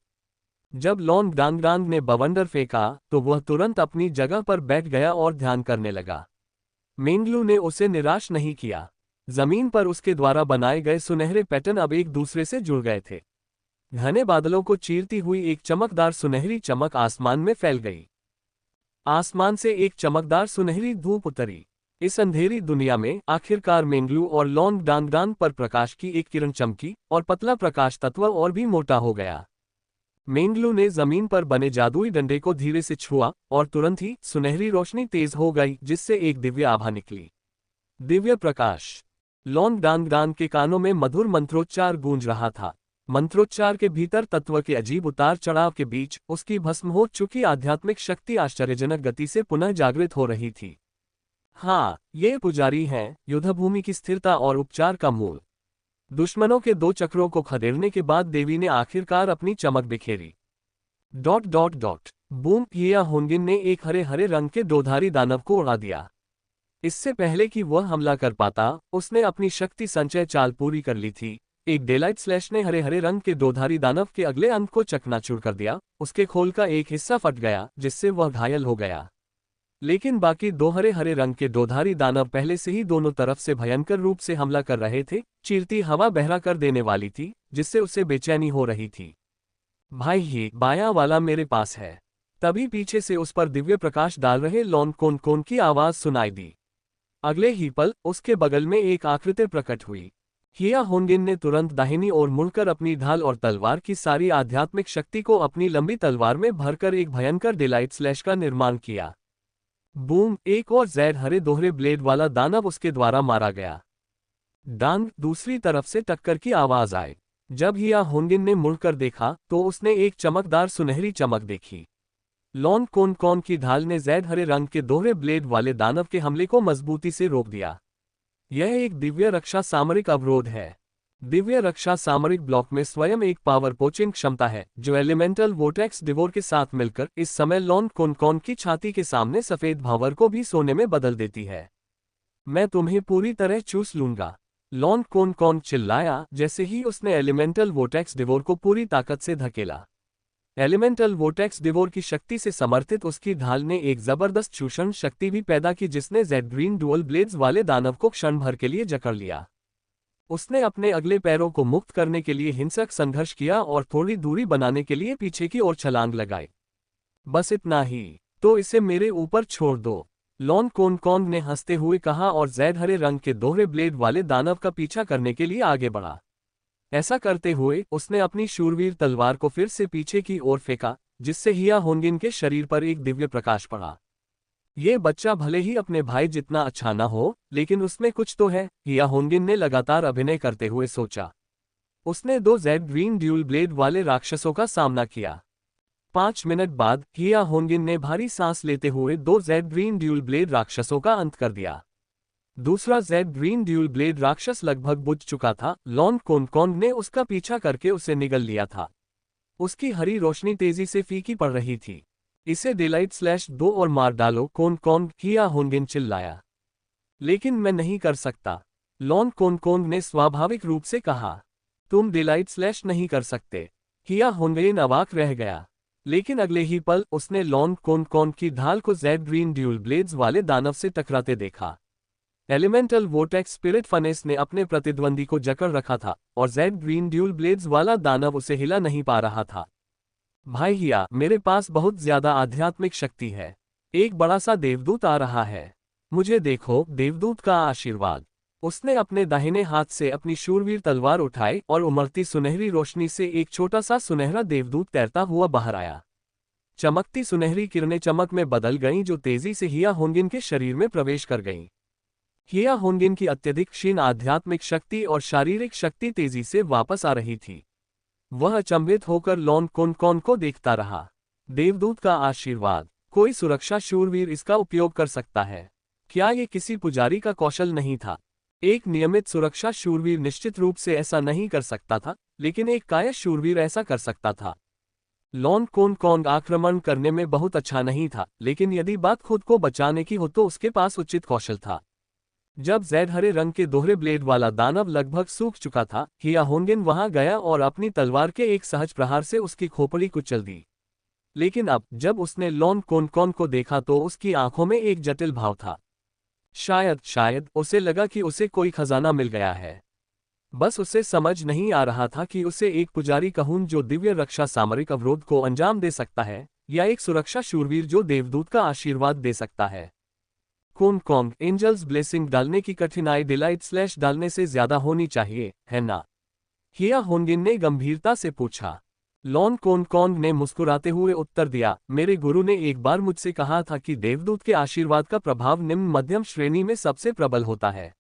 जब लॉन्ग डांग डांग ने बवंडर फेंका तो वह तुरंत अपनी जगह पर बैठ गया और ध्यान करने लगा। मेंगलू ने उसे निराश नहीं किया। जमीन पर उसके द्वारा बनाए गए सुनहरे पैटर्न अब एक दूसरे से जुड़ गए थे। घने बादलों को चीरती हुई एक चमकदार सुनहरी चमक आसमान में फैल गई। आसमान से एक चमकदार सुनहरी धूप उतरी। इस अंधेरी दुनिया में आखिरकार मेंगलू और लॉन्ग डांग डांग पर प्रकाश की एक किरण चमकी और पतला प्रकाश तत्व और भी मोटा हो गया। मेंगलू ने जमीन पर बने जादुई डंडे को धीरे से छुआ और तुरंत ही सुनहरी रोशनी तेज हो गई, जिससे एक दिव्य आभा निकली। दिव्य प्रकाश। लॉन्ग डांग डांग के कानों में मधुर मंत्रोच्चार गूंज रहा था। मंत्रोच्चार के भीतर तत्व के अजीब उतार चढ़ाव के बीच उसकी भस्म हो चुकी आध्यात्मिक शक्ति आश्चर्यजनक गति से पुनः जागृत हो रही थी। हाँ, ये पुजारी हैं, युद्धभूमि की स्थिरता और उपचार का मूल। दुश्मनों के 2 चक्रों को खदेड़ने के बाद देवी ने आखिरकार अपनी चमक बिखेरी। ... बूम! हिया होंगिन ने एक हरे हरे रंग के दोधारी दानव को उड़ा दिया। इससे पहले कि वह हमला कर पाता, उसने अपनी शक्ति संचय चाल पूरी कर ली थी। एक डेलाइट स्लैश ने हरे हरे रंग के दोधारी दानव के अगले अंत को चकनाचूर कर दिया। उसके खोल का एक हिस्सा फट गया, जिससे वह घायल हो गया। लेकिन बाकी 2 हरे हरे रंग के दोधारी दानव पहले से ही दोनों तरफ से भयंकर रूप से हमला कर रहे थे। चीरती हवा बहरा कर देने वाली थी, जिससे उसे बेचैनी हो रही थी। भाई, ही बायां वाला मेरे पास है। तभी पीछे से उस पर दिव्य प्रकाश डाल रहे लॉन कोन कोन की आवाज सुनाई दी। अगले ही पल उसके बगल में एक आकृति प्रकट हुई। हिया होंगिन ने तुरंत दाहिनी ओर मुड़कर अपनी ढाल और तलवार की सारी आध्यात्मिक शक्ति को अपनी लंबी तलवार में भरकर एक भयंकर डिलाइट स्लैश का निर्माण किया। बूम! एक और जेड हरे दोहरे ब्लेड वाला दानव उसके द्वारा मारा गया। डांग! दूसरी तरफ से टक्कर की आवाज आई। जब हिया होंगिन ने मुड़कर देखा तो उसने एक चमकदार सुनहरी चमक देखी। लॉन कोन कोन की ढाल ने जेड हरे रंग के दोहरे ब्लेड वाले दानव के हमले को मजबूती से रोक दिया। यह एक दिव्य रक्षा सामरिक अवरोध है। दिव्य रक्षा सामरिक ब्लॉक में स्वयं एक पावर पोचिंग क्षमता है, जो एलिमेंटल वोर्टेक्स डिवोर के साथ मिलकर इस समय लॉन कोन कोन की छाती के सामने सफेद भावर को भी सोने में बदल देती है। मैं तुम्हें पूरी तरह चूस लूंगा, लॉन कोन कोन चिल्लाया जैसे ही उसने एलिमेंटल वोर्टेक्स डिवोर को पूरी ताकत से धकेला। एलिमेंटल वोर्टेक्स डिवोर की शक्ति से समर्थित उसकी ढाल ने एक जबरदस्त चूषण शक्ति भी पैदा की, जिसने जेड ग्रीन डुअल ब्लेड्स वाले दानव को क्षण भर के लिए जकड़ लिया। उसने अपने अगले पैरों को मुक्त करने के लिए हिंसक संघर्ष किया और थोड़ी दूरी बनाने के लिए पीछे की ओर छलांग लगाई। बस इतना ही, तो इसे मेरे ऊपर छोड़ दो, लॉन कोन कोन ने हंसते हुए कहा और जेड हरे रंग के दोहरे ब्लेड वाले दानव का पीछा करने के लिए आगे बढ़ा। ऐसा करते हुए उसने अपनी शूरवीर तलवार को फिर से पीछे की ओर फेंका, जिससे हिया होंगिन के शरीर पर एक दिव्य प्रकाश पड़ा। ये बच्चा भले ही अपने भाई जितना अच्छा न हो, लेकिन उसमें कुछ तो है, हिया होंगिन ने लगातार अभिनय करते हुए सोचा। उसने 2 जेड ग्रीन ड्यूल ब्लेड वाले राक्षसों का सामना किया। 5 मिनट बाद हिया होंगिन ने भारी सांस लेते हुए 2 जेड ग्रीन ड्यूल ब्लेड राक्षसों का अंत कर दिया। दूसरा जेड ग्रीन ड्यूल ब्लेड राक्षस लगभग बुझ चुका था। लॉन कोन कोन ने उसका पीछा करके उसे निगल लिया था। उसकी हरी रोशनी तेजी से फीकी पड़ रही थी। इसे डिलाइट स्लैश दो और मार डालो, कोन कोन, हिया होंगिन चिल्लाया। लेकिन मैं नहीं कर सकता, लॉन कोन कोन ने स्वाभाविक रूप से कहा। तुम डिलाइट स्लैश नहीं कर सकते, हिया होंगिन अवाक रह गया। लेकिन अगले ही पल उसने लॉन कोन कोन की ढाल को जेड ग्रीन ड्यूल ब्लेड्स वाले दानव से टकराते देखा। एलिमेंटल वोर्टेक्स स्पिरिट फनेस ने अपने प्रतिद्वंदी को जकड़ रखा था और जेड ग्रीन ड्यूल ब्लेड्स वाला दानव उसे हिला नहीं पा रहा था। भाई हिया, मेरे पास बहुत ज्यादा आध्यात्मिक शक्ति है। एक बड़ा सा देवदूत आ रहा है। मुझे देखो, देवदूत का आशीर्वाद। उसने अपने दाहिने हाथ से अपनी शूरवीर तलवार उठाई और उमड़ती सुनहरी रोशनी से एक छोटा सा सुनहरा देवदूत तैरता हुआ बाहर आया। चमकती सुनहरी किरणें चमक में बदल गईं जो तेजी से हिया होंगिन के शरीर में प्रवेश कर गईं। हिया होंगिन की अत्यधिक क्षीण आध्यात्मिक शक्ति और शारीरिक शक्ति तेजी से वापस आ रही थी। वह अचंभित होकर लॉन कोनकॉन को देखता रहा। देवदूत का आशीर्वाद। कोई सुरक्षा शूरवीर इसका उपयोग कर सकता है। क्या ये किसी पुजारी का कौशल नहीं था? एक नियमित सुरक्षा शूरवीर निश्चित रूप से ऐसा नहीं कर सकता था, लेकिन एक कायर शूरवीर ऐसा कर सकता था। लॉन कोनकॉन आक्रमण करने में बहुत अच्छा नहीं था, लेकिन यदि बात खुद को बचाने की हो तो उसके पास उचित कौशल था। जब जेड हरे रंग के दोहरे ब्लेड वाला दानव लगभग सूख चुका था, हिया होंगिन वहां गया और अपनी तलवार के एक सहज प्रहार से उसकी खोपड़ी कुचल दी। लेकिन अब जब उसने लॉन कोनकॉन को देखा तो उसकी आंखों में एक जटिल भाव था। शायद उसे लगा कि उसे कोई खजाना मिल गया है। बस उसे समझ नहीं आ रहा था कि उसे एक पुजारी कहूं जो दिव्य रक्षा सामरिक अवरोध को अंजाम दे सकता है, या एक सुरक्षा शूरवीर जो देवदूत का आशीर्वाद दे सकता है। कोनकॉन, एंजल्स ब्लेसिंग डालने की कठिनाई डिलाइट / डालने से ज्यादा होनी चाहिए, है ना? हिया होंगिन ने गंभीरता से पूछा। लॉन कोनकॉन ने मुस्कुराते हुए उत्तर दिया, मेरे गुरु ने एक बार मुझसे कहा था कि देवदूत के आशीर्वाद का प्रभाव निम्न मध्यम श्रेणी में सबसे प्रबल होता है।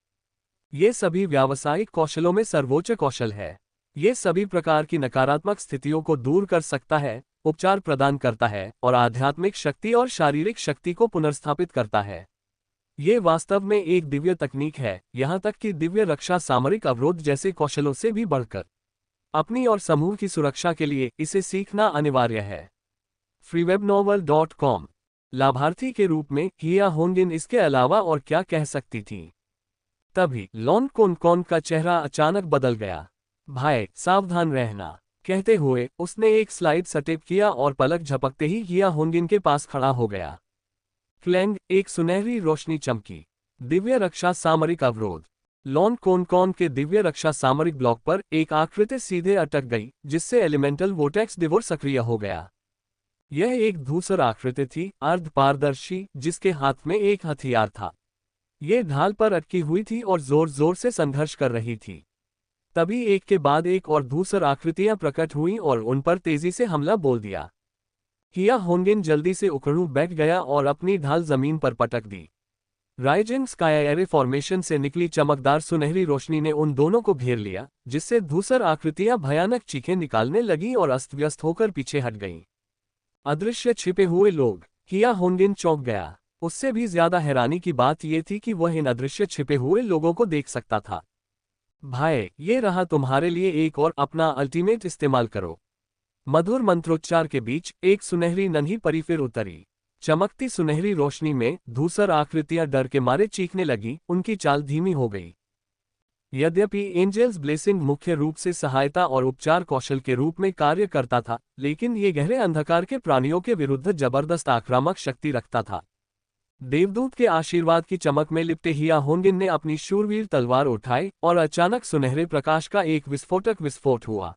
ये सभी व्यावसायिक कौशलों में सर्वोच्च कौशल है। ये सभी प्रकार की नकारात्मक स्थितियों को दूर कर सकता है, उपचार प्रदान करता है और आध्यात्मिक शक्ति और शारीरिक शक्ति को पुनर्स्थापित करता है। ये वास्तव में एक दिव्य तकनीक है, यहाँ तक कि दिव्य रक्षा सामरिक अवरोध जैसे कौशलों से भी बढ़कर। अपनी और समूह की सुरक्षा के लिए इसे सीखना अनिवार्य है। freewebnovel.com। लाभार्थी के रूप में हिया होंगिन इसके अलावा और क्या कह सकती थी? तभी लॉन कोनकॉन का चेहरा अचानक बदल गया। भाई, सावधान रहना, कहते हुए उसने एक स्लाइड सटेप किया और पलक झपकते ही हिया होंगिन के पास खड़ा हो गया। क्लैंग, एक सुनहरी रोशनी चमकी। दिव्य रक्षा सामरिक अवरोध। लॉन कोनकॉन के दिव्य रक्षा सामरिक ब्लॉक पर एक आकृति सीधे अटक गई, जिससे एलिमेंटल वोर्टेक्स डिवोर सक्रिय हो गया। यह एक धूसर आकृति थी, अर्ध पारदर्शी, जिसके हाथ में एक हथियार था। ये ढाल पर अटकी हुई थी और जोर जोर से संघर्ष कर रही थी। तभी एक के बाद एक और धूसर आकृतियां प्रकट हुईं और उन पर तेजी से हमला बोल दिया। हिया होंगिन जल्दी से उखड़ू बैठ गया और अपनी ढाल जमीन पर पटक दी। राइजिंग स्काई एरे फॉर्मेशन से निकली चमकदार सुनहरी रोशनी ने उन दोनों को घेर लिया, जिससे धूसर आकृतियां भयानक चीखें निकालने लगीं और अस्त व्यस्त होकर पीछे हट गईं। अदृश्य छिपे हुए लोग। हिया होंगिन चौंक गया। उससे भी ज्यादा हैरानी की बात यह थी कि वह इन अदृश्य छिपे हुए लोगों को देख सकता था। भाई, ये रहा तुम्हारे लिए एक और अपना अल्टीमेट इस्तेमाल करो। मधुर मंत्रोच्चार के बीच एक सुनहरी नन्ही परी फिर उतरी। चमकती सुनहरी रोशनी में धूसर आकृतियां डर के मारे चीखने लगी, उनकी चाल धीमी हो गई। यद्यपि एंजल्स ब्लेसिंग मुख्य रूप से सहायता और उपचार कौशल के रूप में कार्य करता था, लेकिन ये गहरे अंधकार के प्राणियों के विरुद्ध जबरदस्त आक्रामक शक्ति रखता था। देवदूत के आशीर्वाद की चमक में लिपटे हिया होंगिन ने अपनी शूरवीर तलवार उठाई और अचानक सुनहरे प्रकाश का एक विस्फोटक विस्फोट हुआ।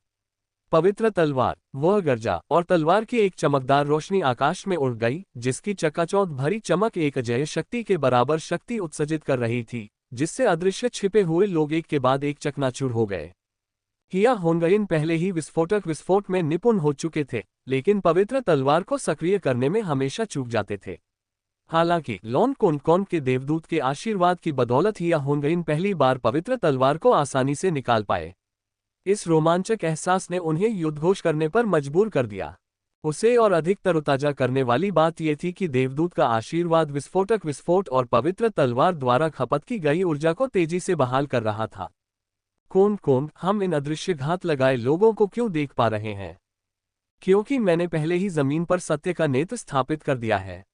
पवित्र तलवार, वह गर्जा, और तलवार की एक चमकदार रोशनी आकाश में उड़ गई, जिसकी चकाचौंध भरी चमक एक अजेय शक्ति के बराबर शक्ति उत्सर्जित कर रही थी, जिससे अदृश्य छिपे हुए लोग एक के बाद एक चकनाचूर हो गए। हिया होंगिन पहले ही विस्फोटक विस्फोट में निपुण हो चुके थे, लेकिन पवित्र तलवार को सक्रिय करने में हमेशा चूक जाते थे। हालांकि लॉन कोनकॉन के देवदूत के आशीर्वाद की बदौलत हिया होंगिन पहली बार पवित्र तलवार को आसानी से निकाल पाए। इस रोमांचक एहसास ने उन्हें युद्धघोष करने पर मजबूर कर दिया। उसे और अधिक तरोताजा करने वाली बात यह थी कि देवदूत का आशीर्वाद विस्फोटक विस्फोट और पवित्र तलवार द्वारा खपत की गई ऊर्जा को तेजी से बहाल कर रहा था। कोन, हम इन अदृश्य घात लगाए लोगों को क्यों देख पा रहे हैं? क्योंकि मैंने पहले ही जमीन पर सत्य का नेत्र स्थापित कर दिया है।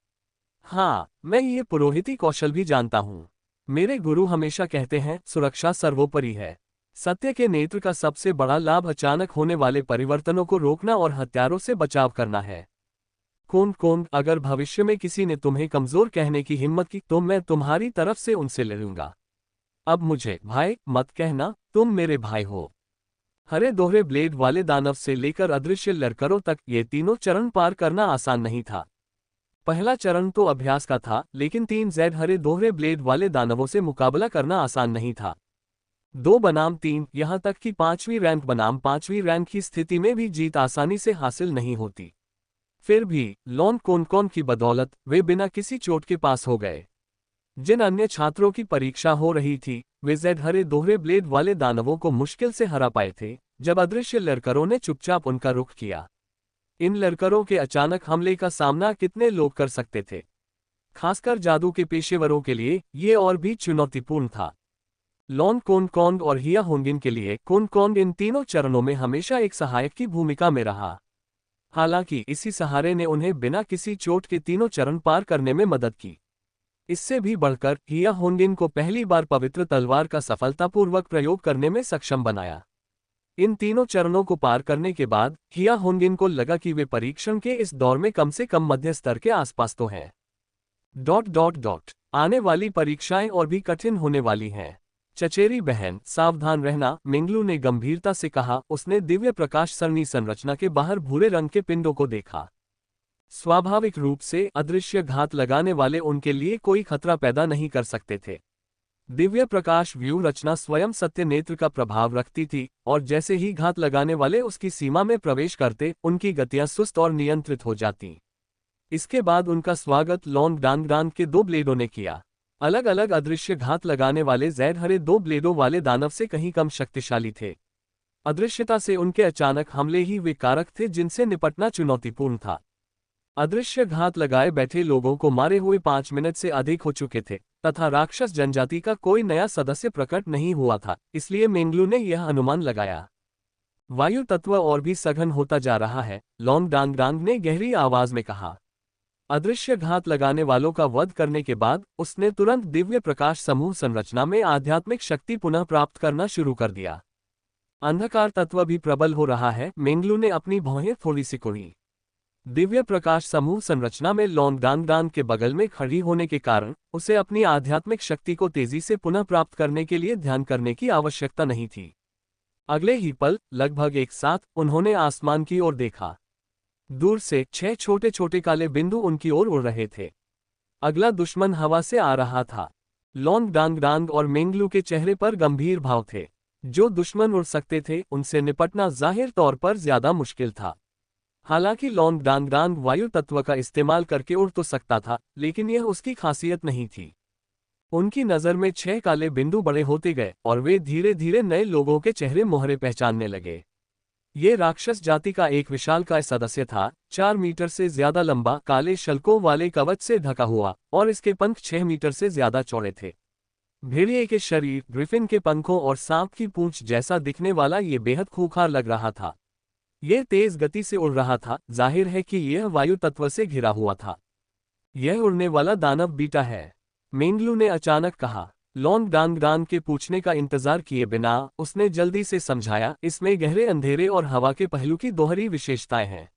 हाँ, मैं ये पुरोहिती कौशल भी जानता हूँ। मेरे गुरु हमेशा कहते हैं, सुरक्षा सर्वोपरि है। सत्य के नेत्र का सबसे बड़ा लाभ अचानक होने वाले परिवर्तनों को रोकना और हत्यारों से बचाव करना है। कोन, अगर भविष्य में किसी ने तुम्हें कमजोर कहने की हिम्मत की तो मैं तुम्हारी तरफ से उनसे ले लूंगा। अब मुझे भाई मत कहना, तुम मेरे भाई हो। हरे दोहरे ब्लेड वाले दानव से लेकर अदृश्य लरकरों तक ये तीनों चरण पार करना आसान नहीं था। पहला चरण तो अभ्यास का था, लेकिन 3 हरे दोहरे ब्लेड वाले दानवों से मुकाबला करना आसान नहीं था। 2 बनाम 3, यहाँ तक कि 5वीं रैंक बनाम 5वीं रैंक की स्थिति में भी जीत आसानी से हासिल नहीं होती। फिर भी लॉन कोनकॉन की बदौलत वे बिना किसी चोट के पास हो गए। जिन अन्य छात्रों की परीक्षा हो रही थी, वे हरे दोहरे ब्लेड वाले दानवों को मुश्किल से हरा पाए थे, जब अदृश्य लरकरों ने चुपचाप उनका रुख किया। इन लरकरों के अचानक हमले का सामना कितने लोग कर सकते थे? खासकर जादू के पेशेवरों के लिए ये और भी चुनौतीपूर्ण था। लॉन कोनकॉन और हिया होंगिन के लिए कोनकॉन इन तीनों चरणों में हमेशा एक सहायक की भूमिका में रहा। हालांकि इसी सहारे ने उन्हें बिना किसी चोट के तीनों चरण पार करने में मदद की। इससे भी बढ़कर हिया होंगिन को पहली बार पवित्र तलवार का सफलतापूर्वक प्रयोग करने में सक्षम बनाया। इन तीनों चरणों को पार करने के बाद हिया होंगिन को लगा कि वे परीक्षण के इस दौर में कम से कम मध्य स्तर के आसपास तो हैं। आने वाली परीक्षाएं और भी कठिन होने वाली हैं। चचेरी बहन, सावधान रहना, मिंगलू ने गंभीरता से कहा। उसने दिव्य प्रकाश सरणी संरचना के बाहर भूरे रंग के पिंडों को देखा। स्वाभाविक रूप से अदृश्य घात लगाने वाले उनके लिए कोई खतरा पैदा नहीं कर सकते थे। दिव्य प्रकाश व्यू रचना स्वयं सत्य नेत्र का प्रभाव रखती थी, और जैसे ही घात लगाने वाले उसकी सीमा में प्रवेश करते, उनकी गतियां सुस्त और नियंत्रित हो जाती। इसके बाद उनका स्वागत लॉन डांगडांग के 2 ब्लेडों ने किया। अलग अलग अदृश्य घात लगाने वाले हरे 2 ब्लेडों वाले दानव से कहीं कम शक्तिशाली थे। अदृश्यता से उनके अचानक हमले ही वे कारक थे जिनसे निपटना चुनौतीपूर्ण था। अदृश्य घात लगाए बैठे लोगों को मारे हुए 5 मिनट से अधिक हो चुके थे, तथा राक्षस जनजाति का कोई नया सदस्य प्रकट नहीं हुआ था, इसलिए मेंगलू ने यह अनुमान लगाया। वायु तत्व और भी सघन होता जा रहा है, लॉन डांगडांग ने गहरी आवाज में कहा। अदृश्य घात लगाने वालों का वध करने के बाद उसने तुरंत दिव्य प्रकाश समूह संरचना में आध्यात्मिक शक्ति पुनः प्राप्त करना शुरू कर दिया। अंधकार तत्व भी प्रबल हो रहा है, मेंगलू ने अपनी भौहें थोड़ी सिकुड़ी। दिव्य प्रकाश समूह संरचना में लॉन डांगडांग के बगल में खड़ी होने के कारण उसे अपनी आध्यात्मिक शक्ति को तेजी से पुनः प्राप्त करने के लिए ध्यान करने की आवश्यकता नहीं थी। अगले ही पल, लगभग एक साथ, उन्होंने आसमान की ओर देखा। दूर से 6 छोटे छोटे काले बिंदु उनकी ओर उड़ रहे थे। अगला दुश्मन हवा से आ रहा था। लॉन डांगडांग और मेंगलू के चेहरे पर गंभीर भाव थे। जो दुश्मन उड़ सकते थे, उनसे निपटना जाहिर तौर पर ज्यादा मुश्किल था। हालांकि लॉन डांगडांग वायु तत्व का इस्तेमाल करके उड़ तो सकता था, लेकिन यह उसकी खासियत नहीं थी। उनकी नज़र में 6 काले बिंदु बड़े होते गए और वे धीरे धीरे नए लोगों के चेहरे मोहरे पहचानने लगे। ये राक्षस जाति का एक विशालकाय सदस्य था, 4 मीटर से ज्यादा लंबा, काले शल्कों वाले कवच से ढका हुआ, और इसके पंख 6 मीटर से ज्यादा चौड़े थे। भेड़िए के शरीर, ग्रिफिन के पंखों और सांप की पूंछ जैसा दिखने वाला ये बेहद खूंखार लग रहा था। यह तेज गति से उड़ रहा था, जाहिर है कि यह वायु तत्व से घिरा हुआ था। यह उड़ने वाला दानव बीटा है, मेंगलू ने अचानक कहा। लॉन डांगडांग के पूछने का इंतजार किए बिना उसने जल्दी से समझाया, इसमें गहरे अंधेरे और हवा के पहलू की दोहरी विशेषताएं हैं।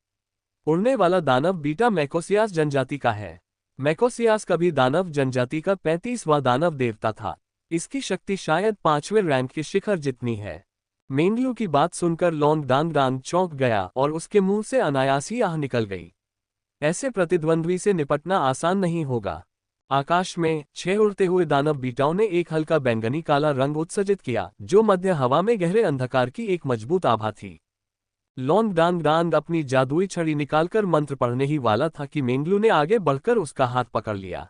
उड़ने वाला दानव बीटा मैकोसियास जनजाति का है। मैकोसियास कभी दानव जनजाति का 35वां दानव देवता था। इसकी शक्ति शायद 5वें रैंक के शिखर जितनी है। मेंगलू की बात सुनकर लॉन डांगडांग चौंक गया और उसके मुंह से अनायास ही आह निकल गई। ऐसे प्रतिद्वंद्वी से निपटना आसान नहीं होगा। आकाश में 6 उड़ते हुए दानव बीटाओं ने एक हल्का बैंगनी काला रंग उत्सर्जित किया, जो मध्य हवा में गहरे अंधकार की एक मजबूत आभा थी। लॉन डांगडांग अपनी जादुई छड़ी निकालकर मंत्र पढ़ने ही वाला था कि मेंगलू ने आगे बढ़कर उसका हाथ पकड़ लिया।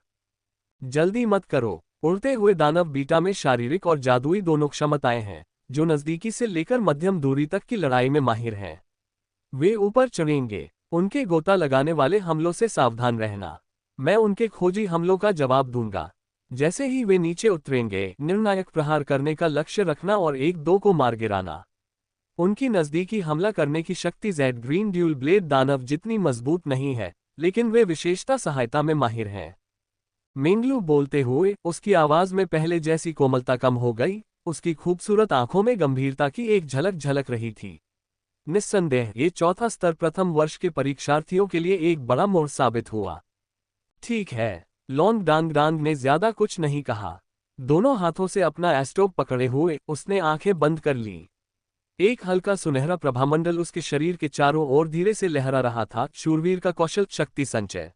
जल्दी मत करो। उड़ते हुए दानव बीटा में शारीरिक और जादुई दोनों क्षमताएं हैं, जो नजदीकी से लेकर मध्यम दूरी तक की लड़ाई में माहिर हैं। वे ऊपर चढ़ेंगे। उनके गोता लगाने वाले हमलों से सावधान रहना। मैं उनके खोजी हमलों का जवाब दूंगा। जैसे ही वे नीचे उतरेंगे, निर्णायक प्रहार करने का लक्ष्य रखना और 1-2 को मार गिराना। उनकी नजदीकी हमला करने की शक्ति जेड ग्रीन ड्यूल ब्लेड दानव जितनी मजबूत नहीं है, लेकिन वे विशेषता सहायता में माहिर हैं। मेंगलू बोलते हुए, उसकी आवाज में पहले जैसी कोमलता कम हो गई, उसकी खूबसूरत आंखों में गंभीरता की एक झलक झलक रही थी। निस्संदेह ये चौथा स्तर प्रथम वर्ष के परीक्षार्थियों के लिए एक बड़ा मोड़ साबित हुआ। ठीक है, लॉन डांगडांग ने ज्यादा कुछ नहीं कहा। दोनों हाथों से अपना एस्टोप पकड़े हुए उसने आंखें बंद कर ली। एक हल्का सुनहरा प्रभामंडल उसके शरीर के चारों ओर धीरे से लहरा रहा था, शूरवीर का कौशल, शक्ति संचय।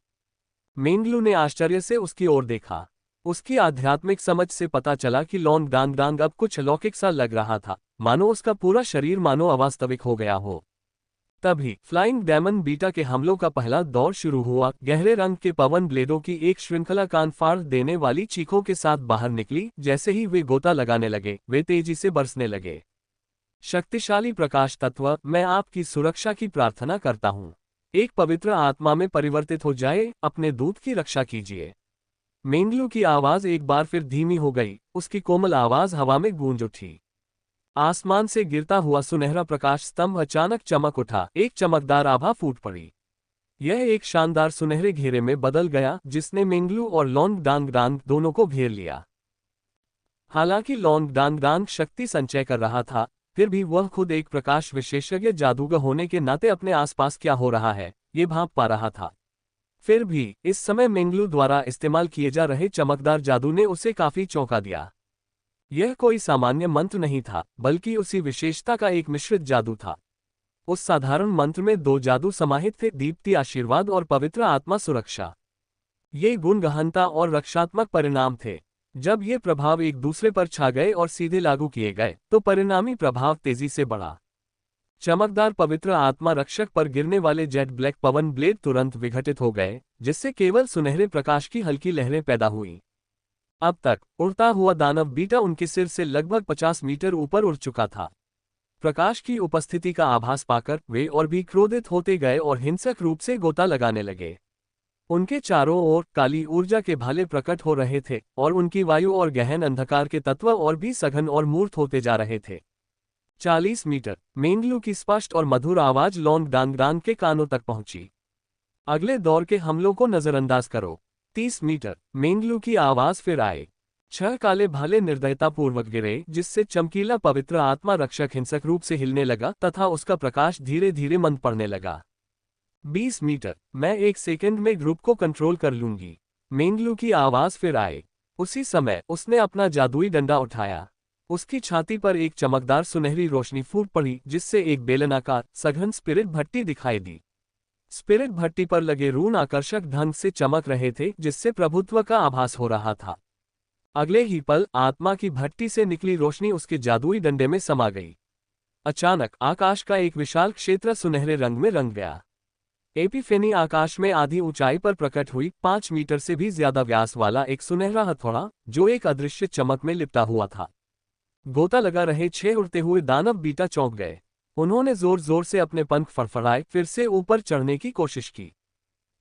मेंगलू ने आश्चर्य से उसकी ओर देखा। उसकी आध्यात्मिक समझ से पता चला कि लॉन्ग डांग डांग अब कुछ अलौकिक सा लग रहा था, मानो उसका पूरा शरीर मानो अवास्तविक हो गया हो। तभी फ्लाइंग डेमन बीटा के हमलों का पहला दौर शुरू हुआ। गहरे रंग के पवन ब्लेडों की एक श्रृंखला कान फाड़ देने वाली चीखों के साथ बाहर निकली। जैसे ही वे गोता लगाने लगे, वे तेजी से बरसने लगे। शक्तिशाली प्रकाश तत्व, मैं आपकी सुरक्षा की प्रार्थना करता हूँ। एक पवित्र आत्मा में परिवर्तित हो जाए, अपने दूत की रक्षा कीजिए। मेंगलू की आवाज एक बार फिर धीमी हो गई, उसकी कोमल आवाज हवा में गूंज उठी। आसमान से गिरता हुआ सुनहरा प्रकाश स्तंभ अचानक चमक उठा, एक चमकदार आभा फूट पड़ी। यह एक शानदार सुनहरे घेरे में बदल गया, जिसने मेंगलू और लॉन्ग डांग डांग दोनों को घेर लिया। हालांकि लॉन्ग डांग डांग शक्ति संचय कर रहा था, फिर भी वह खुद एक प्रकाश विशेषज्ञ जादूगर होने के नाते अपने आसपास क्या हो रहा है, ये भांप पा रहा था। फिर भी इस समय मेंगलू द्वारा इस्तेमाल किए जा रहे चमकदार जादू ने उसे काफी चौंका दिया। यह कोई सामान्य मंत्र नहीं था, बल्कि उसी विशेषता का एक मिश्रित जादू था। उस साधारण मंत्र में दो जादू समाहित थे, दीप्ति आशीर्वाद और पवित्र आत्मा सुरक्षा। ये गुण गहनता और रक्षात्मक परिणाम थे। जब ये प्रभाव एक दूसरे पर छा गए और सीधे लागू किए गए, तो परिणामी प्रभाव तेजी से बढ़ा। चमकदार पवित्र आत्मा रक्षक पर गिरने वाले जेट ब्लैक पवन ब्लेड तुरंत विघटित हो गए, जिससे केवल सुनहरे प्रकाश की हल्की लहरें पैदा हुईं। अब तक उड़ता हुआ दानव बीटा उनके सिर से लगभग 50 मीटर ऊपर उड़ चुका था। प्रकाश की उपस्थिति का आभास पाकर वे और भी क्रोधित होते गए और हिंसक रूप से गोता लगाने लगे। उनके चारों ओर काली ऊर्जा के भाले प्रकट हो रहे थे और उनकी वायु और गहन अंधकार के तत्व और भी सघन और मूर्त होते जा रहे थे। 40 मीटर, मेंगलू की स्पष्ट और मधुर आवाज लॉन्ग डांग डांग के कानों तक पहुंची। अगले दौर के हमलों को नजरअंदाज करो। 30 मीटर, मेंगलू की आवाज फिर आए। 6 काले भाले निर्दयतापूर्वक गिरे, जिससे चमकीला पवित्र आत्मा रक्षक हिंसक रूप से हिलने लगा तथा उसका प्रकाश धीरे धीरे मंद पड़ने लगा। 20 मीटर, मैं 1 सेकंड में ग्रुप को कंट्रोल कर लूंगी। मेंगलू की आवाज फिर आए। उसी समय उसने अपना जादुई डंडा उठाया। उसकी छाती पर एक चमकदार सुनहरी रोशनी फूट पड़ी, जिससे एक बेलनाकार सघन स्पिरिट भट्टी दिखाई दी। स्पिरिट भट्टी पर लगे रून आकर्षक ढंग से चमक रहे थे, जिससे प्रभुत्व का आभास हो रहा था। अगले ही पल आत्मा की भट्टी से निकली रोशनी उसके जादुई डंडे में समा गई। अचानक आकाश का एक विशाल क्षेत्र सुनहरे रंग में रंग गया। एपिफेनी आकाश में आधी ऊंचाई पर प्रकट हुई, 5 मीटर से भी ज्यादा व्यास वाला एक सुनहरा हथौड़ा, जो एक अदृश्य चमक में लिपटा हुआ था। गोता लगा रहे 6 उड़ते हुए दानव बीटा चौंक गए। उन्होंने जोर जोर से अपने पंख फड़फड़ाए, फिर से ऊपर चढ़ने की कोशिश की।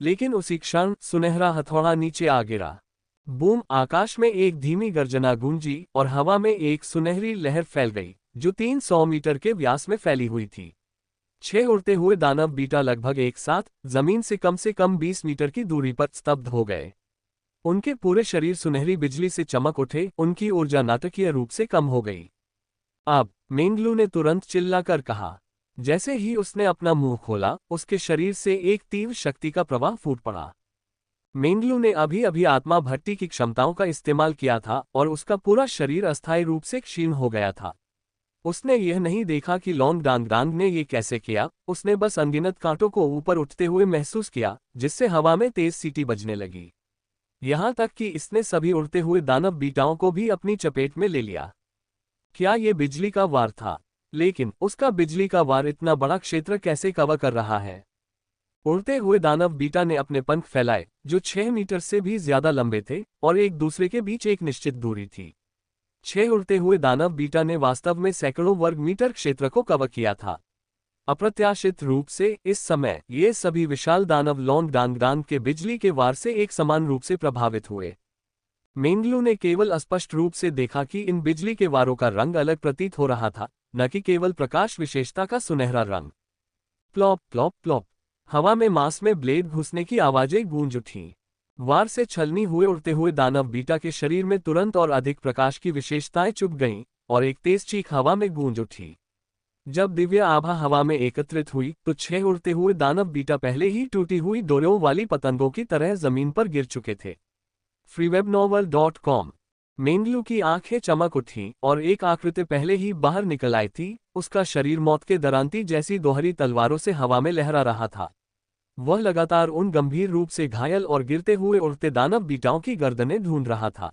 लेकिन उसी क्षण सुनहरा हथौड़ा नीचे आ गिरा। बूम! आकाश में एक धीमी गर्जना गूंजी और हवा में एक सुनहरी लहर फैल गई, जो 300 मीटर के व्यास में फैली हुई थी। 6 उड़ते हुए दानव बीटा लगभग एक साथ जमीन से कम 20 मीटर की दूरी पर स्तब्ध हो गए। उनके पूरे शरीर सुनहरी बिजली से चमक उठे, उनकी ऊर्जा नाटकीय रूप से कम हो गई। अब मेंगलू ने तुरंत चिल्लाकर कहा। जैसे ही उसने अपना मुंह खोला, उसके शरीर से एक तीव्र शक्ति का प्रवाह फूट पड़ा। मेंगलू ने अभी अभी आत्मा भट्टी की क्षमताओं का इस्तेमाल किया था और उसका पूरा शरीर अस्थायी रूप से क्षीण हो गया था। उसने यह नहीं देखा कि लॉन्ग डांग डांग ने ये कैसे किया, उसने बस अनगिनत कांटों को ऊपर उठते हुए महसूस किया, जिससे हवा में तेज सीटी बजने लगी। यहां तक कि इसने सभी उड़ते हुए दानव बीटाओं को भी अपनी चपेट में ले लिया। क्या ये बिजली का वार था? लेकिन उसका बिजली का वार इतना बड़ा क्षेत्र कैसे कवर कर रहा है? उड़ते हुए दानव बीटा ने अपने पंख फैलाए, जो 6 मीटर से भी ज्यादा लंबे थे और एक दूसरे के बीच एक निश्चित दूरी थी। 6 उड़ते हुए दानव बीटा ने वास्तव में सैकड़ों वर्ग मीटर क्षेत्र को कवर किया था। अप्रत्याशित रूप से इस समय ये सभी विशाल दानव लॉन्ग डांग डांग के बिजली के वार से एक समान रूप से प्रभावित हुए। मेंगलू ने केवल अस्पष्ट रूप से देखा कि इन बिजली के वारों का रंग अलग प्रतीत हो रहा था, न कि केवल प्रकाश विशेषता का सुनहरा रंग। Plop plop plop! हवा में मांस में ब्लेड घुसने की आवाजें गूंज उठीं। वार से छलनी हुए उड़ते हुए दानव बीटा के शरीर में तुरंत और अधिक प्रकाश की विशेषताएं चुभ गईं और एक तेज चीख हवा में गूंज उठी। जब दिव्य आभा हवा में एकत्रित हुई, तो 6 उड़ते हुए दानव बीटा पहले ही टूटी हुई डोरियों वाली पतंगों की तरह जमीन पर गिर चुके थे। freewebnovel.com मेंगलू की आंखें चमक उठी और एक आकृति पहले ही बाहर निकल आई थी। उसका शरीर मौत के दरांती जैसी दोहरी तलवारों से हवा में लहरा रहा था। वह लगातार उन गंभीर रूप से घायल और गिरते हुए उड़ते दानव बीटाओं की गर्दनें ढूंढ रहा था।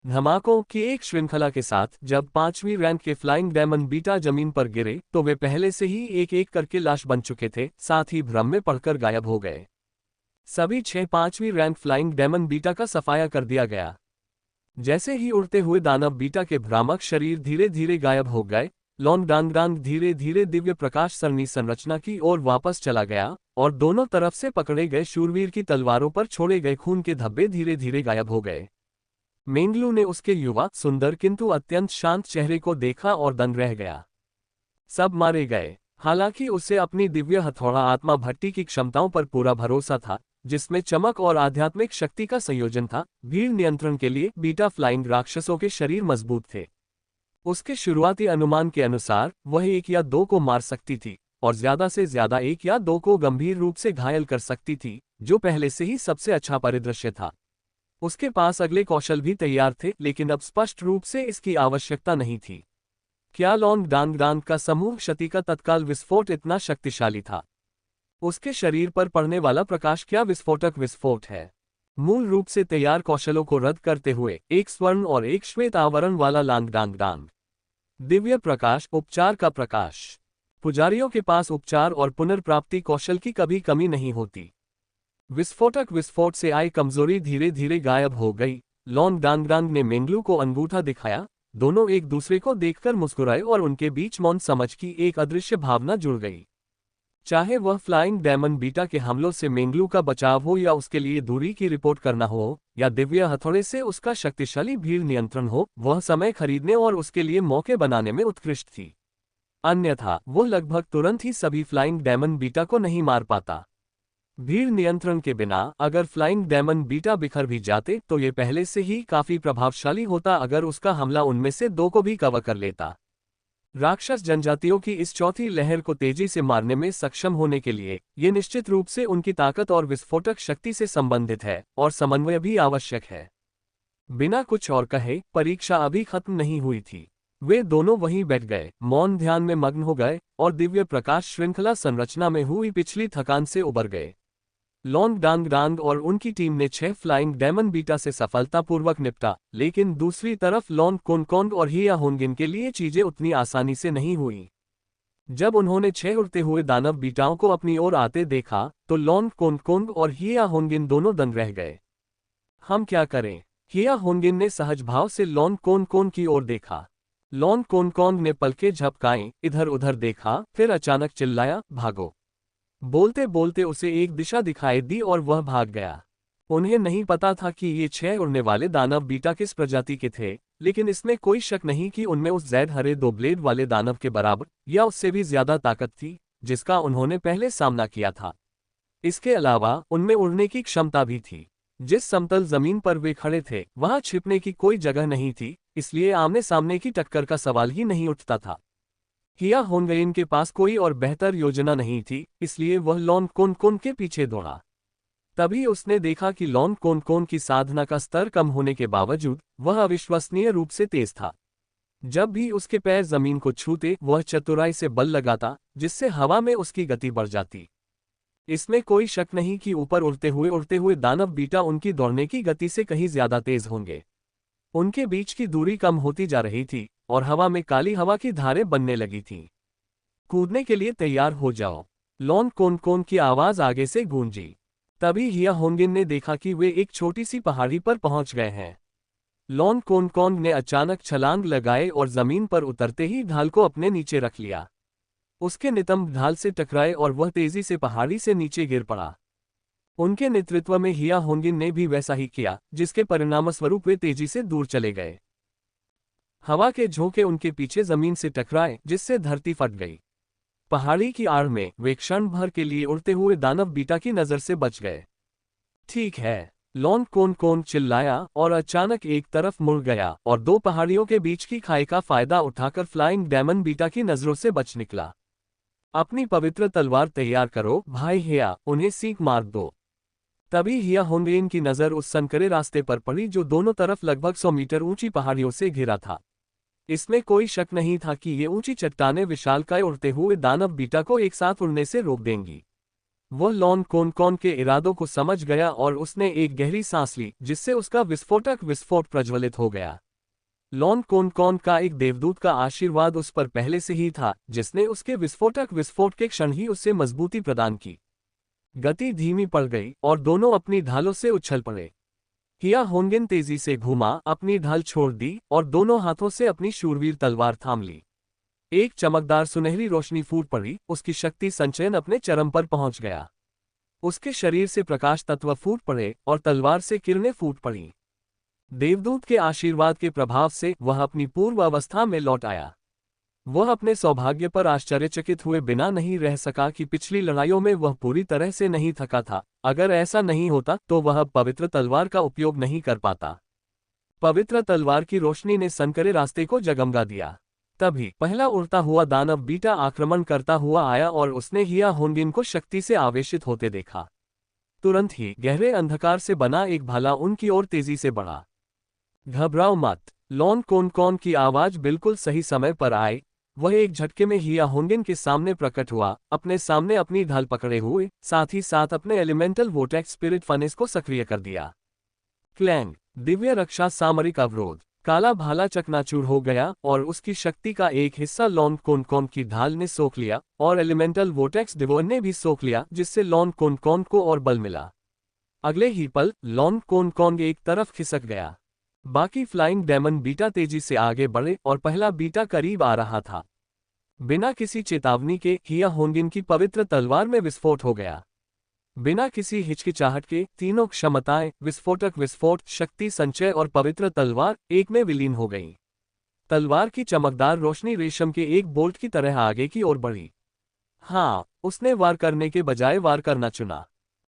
धमाकों की एक श्रृंखला के साथ जब 5वीं रैंक के फ्लाइंग डेमन बीटा जमीन पर गिरे तो वे पहले से ही एक एक करके लाश बन चुके थे, साथ ही भ्रम में पड़कर गायब हो गए। सभी 5वीं रैंक फ्लाइंग डेमन बीटा का सफाया कर दिया गया। जैसे ही उड़ते हुए दानव बीटा के भ्रामक शरीर धीरे धीरे गायब हो गए, लोंगडांगडांग धीरे धीरे दिव्य प्रकाश सरणी संरचना की ओर वापस चला गया और दोनों तरफ से पकड़े गए शूरवीर की तलवारों पर छोड़े गए खून के धब्बे धीरे धीरे गायब हो गए। मेंगलू ने उसके युवा, सुंदर किंतु अत्यंत शांत चेहरे को देखा और दंग रह गया। सब मारे गए। हालांकि उसे अपनी दिव्य हथौड़ा आत्मा भट्टी की क्षमताओं पर पूरा भरोसा था, जिसमें चमक और आध्यात्मिक शक्ति का संयोजन था। भीड़ नियंत्रण के लिए बीटा फ्लाइंग राक्षसों के शरीर मजबूत थे। उसके शुरुआती अनुमान के अनुसार वह 1 या 2 को मार सकती थी और ज्यादा से ज्यादा 1 या 2 को गंभीर रूप से घायल कर सकती थी, जो पहले से ही सबसे अच्छा परिदृश्य था। उसके पास अगले कौशल भी तैयार थे, लेकिन अब स्पष्ट रूप से इसकी आवश्यकता नहीं थी। क्या लोंगडांगडांग का समूह क्षति का तत्काल विस्फोट इतना शक्तिशाली था? उसके शरीर पर पड़ने वाला प्रकाश क्या विस्फोटक विस्फोट है? मूल रूप से तैयार कौशलों को रद्द करते हुए एक स्वर्ण और एक श्वेत आवरण वाला लोंगडांगडांग। दिव्य प्रकाश, उपचार का प्रकाश। पुजारियों के पास उपचार और पुनर्प्राप्ति कौशल की कभी कमी नहीं होती। विस्फोटक विस्फोट से आई कमजोरी धीरे धीरे गायब हो गई। लोंगडांगडांग ने मेंगलू को अंगूठा दिखाया। दोनों एक दूसरे को देखकर मुस्कुराए और उनके बीच मौन समझ की एक अदृश्य भावना जुड़ गई। चाहे वह फ्लाइंग डेमन बीटा के हमलों से मेंगलू का बचाव हो या उसके लिए दूरी की रिपोर्ट करना हो या दिव्य हथौड़े से उसका शक्तिशाली भीड़ नियंत्रण हो, वह समय खरीदने और उसके लिए मौके बनाने में उत्कृष्ट थी। अन्यथा वो लगभग तुरंत ही सभी फ्लाइंग डेमन बीटा को नहीं मार पाता। भीड़ नियंत्रण के बिना अगर फ्लाइंग डेमन बीटा बिखर भी जाते तो ये पहले से ही काफी प्रभावशाली होता अगर उसका हमला उनमें से 2 को भी कवर कर लेता। राक्षस जनजातियों की इस चौथी लहर को तेजी से मारने में सक्षम होने के लिए ये निश्चित रूप से उनकी ताकत और विस्फोटक शक्ति से संबंधित है और समन्वय भी आवश्यक है। बिना कुछ और कहे परीक्षा अभी खत्म नहीं हुई थी। वे दोनों वहीं बैठ गए, मौन ध्यान में मग्न हो गए और दिव्य प्रकाश श्रृंखला संरचना में हुई पिछली थकान से उबर गए। लोंगडांगडांग और उनकी टीम ने 6 फ्लाइंग डेमन बीटा से सफलतापूर्वक निपटा, लेकिन दूसरी तरफ लोंग कोनकोंग और हिया होंगिन के लिए चीजें उतनी आसानी से नहीं हुई। जब उन्होंने 6 उड़ते हुए दानव बीटाओं को अपनी ओर आते देखा तो लोंग कोनकोंग और हिया होंगिन दोनों दंग रह गए। हम क्या करें? हिया होंगिन ने सहज भाव से लोंग कोनकोंग की ओर देखा। लोंग कोनकोंग ने पलकें झपकाएं, इधर उधर देखा, फिर अचानक चिल्लाया, भागो। बोलते बोलते उसे एक दिशा दिखाई दी और वह भाग गया। उन्हें नहीं पता था कि ये 6 उड़ने वाले दानव बीटा किस प्रजाति के थे, लेकिन इसमें कोई शक नहीं कि उनमें उस जैद हरे 2 ब्लेड वाले दानव के बराबर या उससे भी ज्यादा ताकत थी, जिसका उन्होंने पहले सामना किया था। इसके अलावा उनमें उड़ने की क्षमता भी थी। जिस समतल जमीन पर वे खड़े थे वहां छिपने की कोई जगह नहीं थी, इसलिए आमने सामने की टक्कर का सवाल ही नहीं उठता था। हिया होंगइन के पास कोई और बेहतर योजना नहीं थी, इसलिए वह लोंग कोनकोंग के पीछे दौड़ा। तभी उसने देखा कि लोंग कोनकोंग की साधना का स्तर कम होने के बावजूद वह अविश्वसनीय रूप से तेज था। जब भी उसके पैर जमीन को छूते वह चतुराई से बल लगाता, जिससे हवा में उसकी गति बढ़ जाती। इसमें कोई शक नहीं कि ऊपर उड़ते हुए दानव बीटा उनकी दौड़ने की गति से कहीं ज्यादा तेज होंगे। उनके बीच की दूरी कम होती जा रही थी और हवा में काली हवा की धारें बनने लगी थीं। कूदने के लिए तैयार हो जाओ, लोंग कोनकोंग की आवाज आगे से गूंजी। तभी हिया होंगिन ने देखा कि वे एक छोटी सी पहाड़ी पर पहुंच गए हैं। लोंग कोनकोंग ने अचानक छलांग लगाए और जमीन पर उतरते ही ढाल को अपने नीचे रख लिया। उसके नितंब ढाल से टकराए और वह तेजी से पहाड़ी से नीचे गिर पड़ा। उनके नेतृत्व में हिया होंगिन ने भी वैसा ही किया, जिसके परिणामस्वरूप वे तेजी से दूर चले गए। हवा के झोंके उनके पीछे जमीन से टकराए, जिससे धरती फट गई। पहाड़ी की आड़ में वे क्षण भर के लिए उड़ते हुए दानव बीटा की नजर से बच गए। ठीक है, लोंग कोनकोंग चिल्लाया और अचानक एक तरफ मुड़ गया और 2 पहाड़ियों के बीच की खाई का फायदा उठाकर फ्लाइंग डेमन बीटा की नजरों से बच निकला। अपनी पवित्र तलवार तैयार करो भाई हिया, उन्हें सीक मार दो। तभी हिया होंगेन की नज़र उस संकरे रास्ते पर पड़ी जो दोनों तरफ लगभग 100 मीटर ऊंची पहाड़ियों से घिरा था। इसमें कोई शक नहीं था कि ये ऊंची चट्टानें विशालकाय उड़ते हुए दानव बीटा को एक साथ उड़ने से रोक देंगी। वह लॉन कोनकॉन के इरादों को समझ गया और उसने एक गहरी सांस ली, जिससे उसका विस्फोटक विस्फोट प्रज्वलित हो गया। लॉन कोनकॉन का एक देवदूत का आशीर्वाद उस पर पहले से ही था, जिसने उसके विस्फोटक विस्फोट के क्षण ही उससे मजबूती प्रदान की। गति धीमी पड़ गई और दोनों अपनी ढालों से उछल पड़े। हिया होंगेन तेजी से घूमा, अपनी ढाल छोड़ दी और दोनों हाथों से अपनी शूरवीर तलवार थाम ली। एक चमकदार सुनहरी रोशनी फूट पड़ी, उसकी शक्ति संचयन अपने चरम पर पहुंच गया। उसके शरीर से प्रकाश तत्व फूट पड़े और तलवार से किरणें फूट पड़ी। देवदूत के आशीर्वाद के प्रभाव से वह अपनी पूर्व अवस्था में लौट आया। वह अपने सौभाग्य पर आश्चर्यचकित हुए बिना नहीं रह सका कि पिछली लड़ाइयों में वह पूरी तरह से नहीं थका था। अगर ऐसा नहीं होता तो वह पवित्र तलवार का उपयोग नहीं कर पाता। पवित्र तलवार की रोशनी ने संकरे रास्ते को जगमगा दिया। तभी पहला उड़ता हुआ दानव बीटा आक्रमण करता हुआ आया और उसने हिया होंगिन को शक्ति से आवेशित होते देखा। तुरंत ही गहरे अंधकार से बना एक भाला उनकी ओर तेजी से बढ़ा। घबराओ मत, लॉन कोनकॉन की आवाज बिल्कुल सही समय पर आई। वह एक झटके में हिया होंगिन के सामने प्रकट हुआ, अपने सामने अपनी ढाल पकड़े हुए, साथ ही साथ अपने एलिमेंटल वोटेक्स स्पिरिट फनेस को सक्रिय कर दिया। क्लैंग, दिव्य रक्षा सामरिक अवरोध। काला भाला चकनाचूर हो गया और उसकी शक्ति का एक हिस्सा लॉन कोनकॉन की ढाल ने सोख लिया और एलिमेंटल वोटेक्स डिवोन ने भी सोख लिया, जिससे लॉन कोनकॉन को और बल मिला। अगले ही पल लॉन कोनकॉन एक तरफ खिसक गया। बाकी फ्लाइंग डेमन बीटा तेजी से आगे बढ़े और पहला बीटा करीब आ रहा था। बिना किसी चेतावनी के हिया होंगिन की पवित्र तलवार में विस्फोट हो गया। बिना किसी हिचकिचाहट के तीनों क्षमताएं विस्फोटक विस्फोट, शक्ति संचय और पवित्र तलवार एक में विलीन हो गईं। तलवार की चमकदार रोशनी रेशम के एक बोल्ट की तरह आगे की ओर बढ़ी। हाँ, उसने वार करने के बजाय वार करना चुना।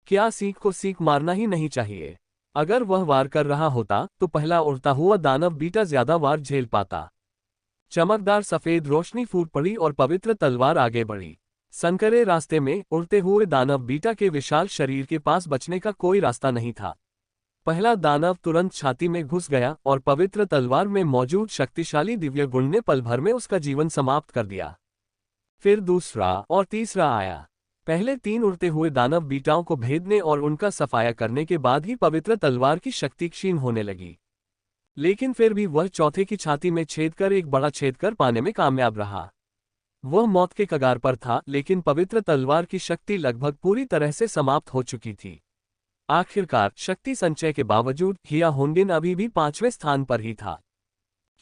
क्या सीख को सीख मारना ही नहीं चाहिए? अगर वह वार कर रहा होता तो पहला उड़ता हुआ दानव बीटा ज्यादा वार झेल पाता। चमकदार सफेद रोशनी फूट पड़ी और पवित्र तलवार आगे बढ़ी। संकरे रास्ते में उड़ते हुए दानव बीटा के विशाल शरीर के पास बचने का कोई रास्ता नहीं था। पहला दानव तुरंत छाती में घुस गया और पवित्र तलवार में मौजूद शक्तिशाली दिव्य गुण ने पल भर में उसका जीवन समाप्त कर दिया। फिर दूसरा और तीसरा आया। पहले तीन उड़ते हुए दानव बीटाओं को भेदने और उनका सफाया करने के बाद ही पवित्र तलवार की शक्ति क्षीण होने लगी। लेकिन फिर भी वह चौथे की छाती में छेद कर एक बड़ा छेद कर पाने में कामयाब रहा। वह मौत के कगार पर था, लेकिन पवित्र तलवार की शक्ति लगभग पूरी तरह से समाप्त हो चुकी थी। आखिरकार शक्ति संचय के बावजूद हिया होंगिन अभी भी 5वें स्थान पर ही था।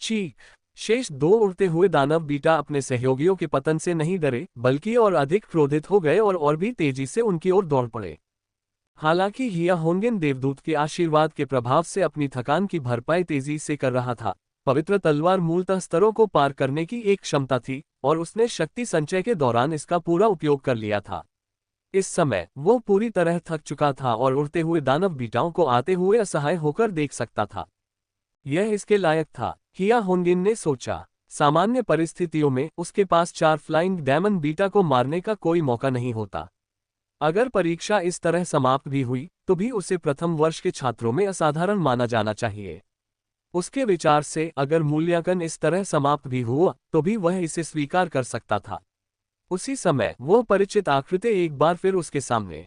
चीख! शेष दो उड़ते हुए दानव बीटा अपने सहयोगियों के पतन से नहीं डरे, बल्कि और अधिक क्रोधित हो गए और भी तेजी से उनकी ओर दौड़ पड़े। हालांकि हिया होंगिन देवदूत के आशीर्वाद के प्रभाव से अपनी थकान की भरपाई तेजी से कर रहा था। पवित्र तलवार मूलतः स्तरों को पार करने की एक क्षमता थी और उसने शक्ति संचय के दौरान इसका पूरा उपयोग कर लिया था। इस समय वो पूरी तरह थक चुका था और उड़ते हुए दानव बीटाओं को आते हुए असहाय होकर देख सकता था। यह इसके लायक था, हिया होंगिन ने सोचा। सामान्य परिस्थितियों में उसके पास 4 फ्लाइंग डेमन बीटा को मारने का कोई मौका नहीं होता। अगर परीक्षा इस तरह समाप्त भी हुई तो भी उसे प्रथम वर्ष के छात्रों में असाधारण माना जाना चाहिए। उसके विचार से अगर मूल्यांकन इस तरह समाप्त भी हुआ तो भी वह इसे स्वीकार कर सकता था। उसी समय वो परिचित आकृति एक बार फिर उसके सामने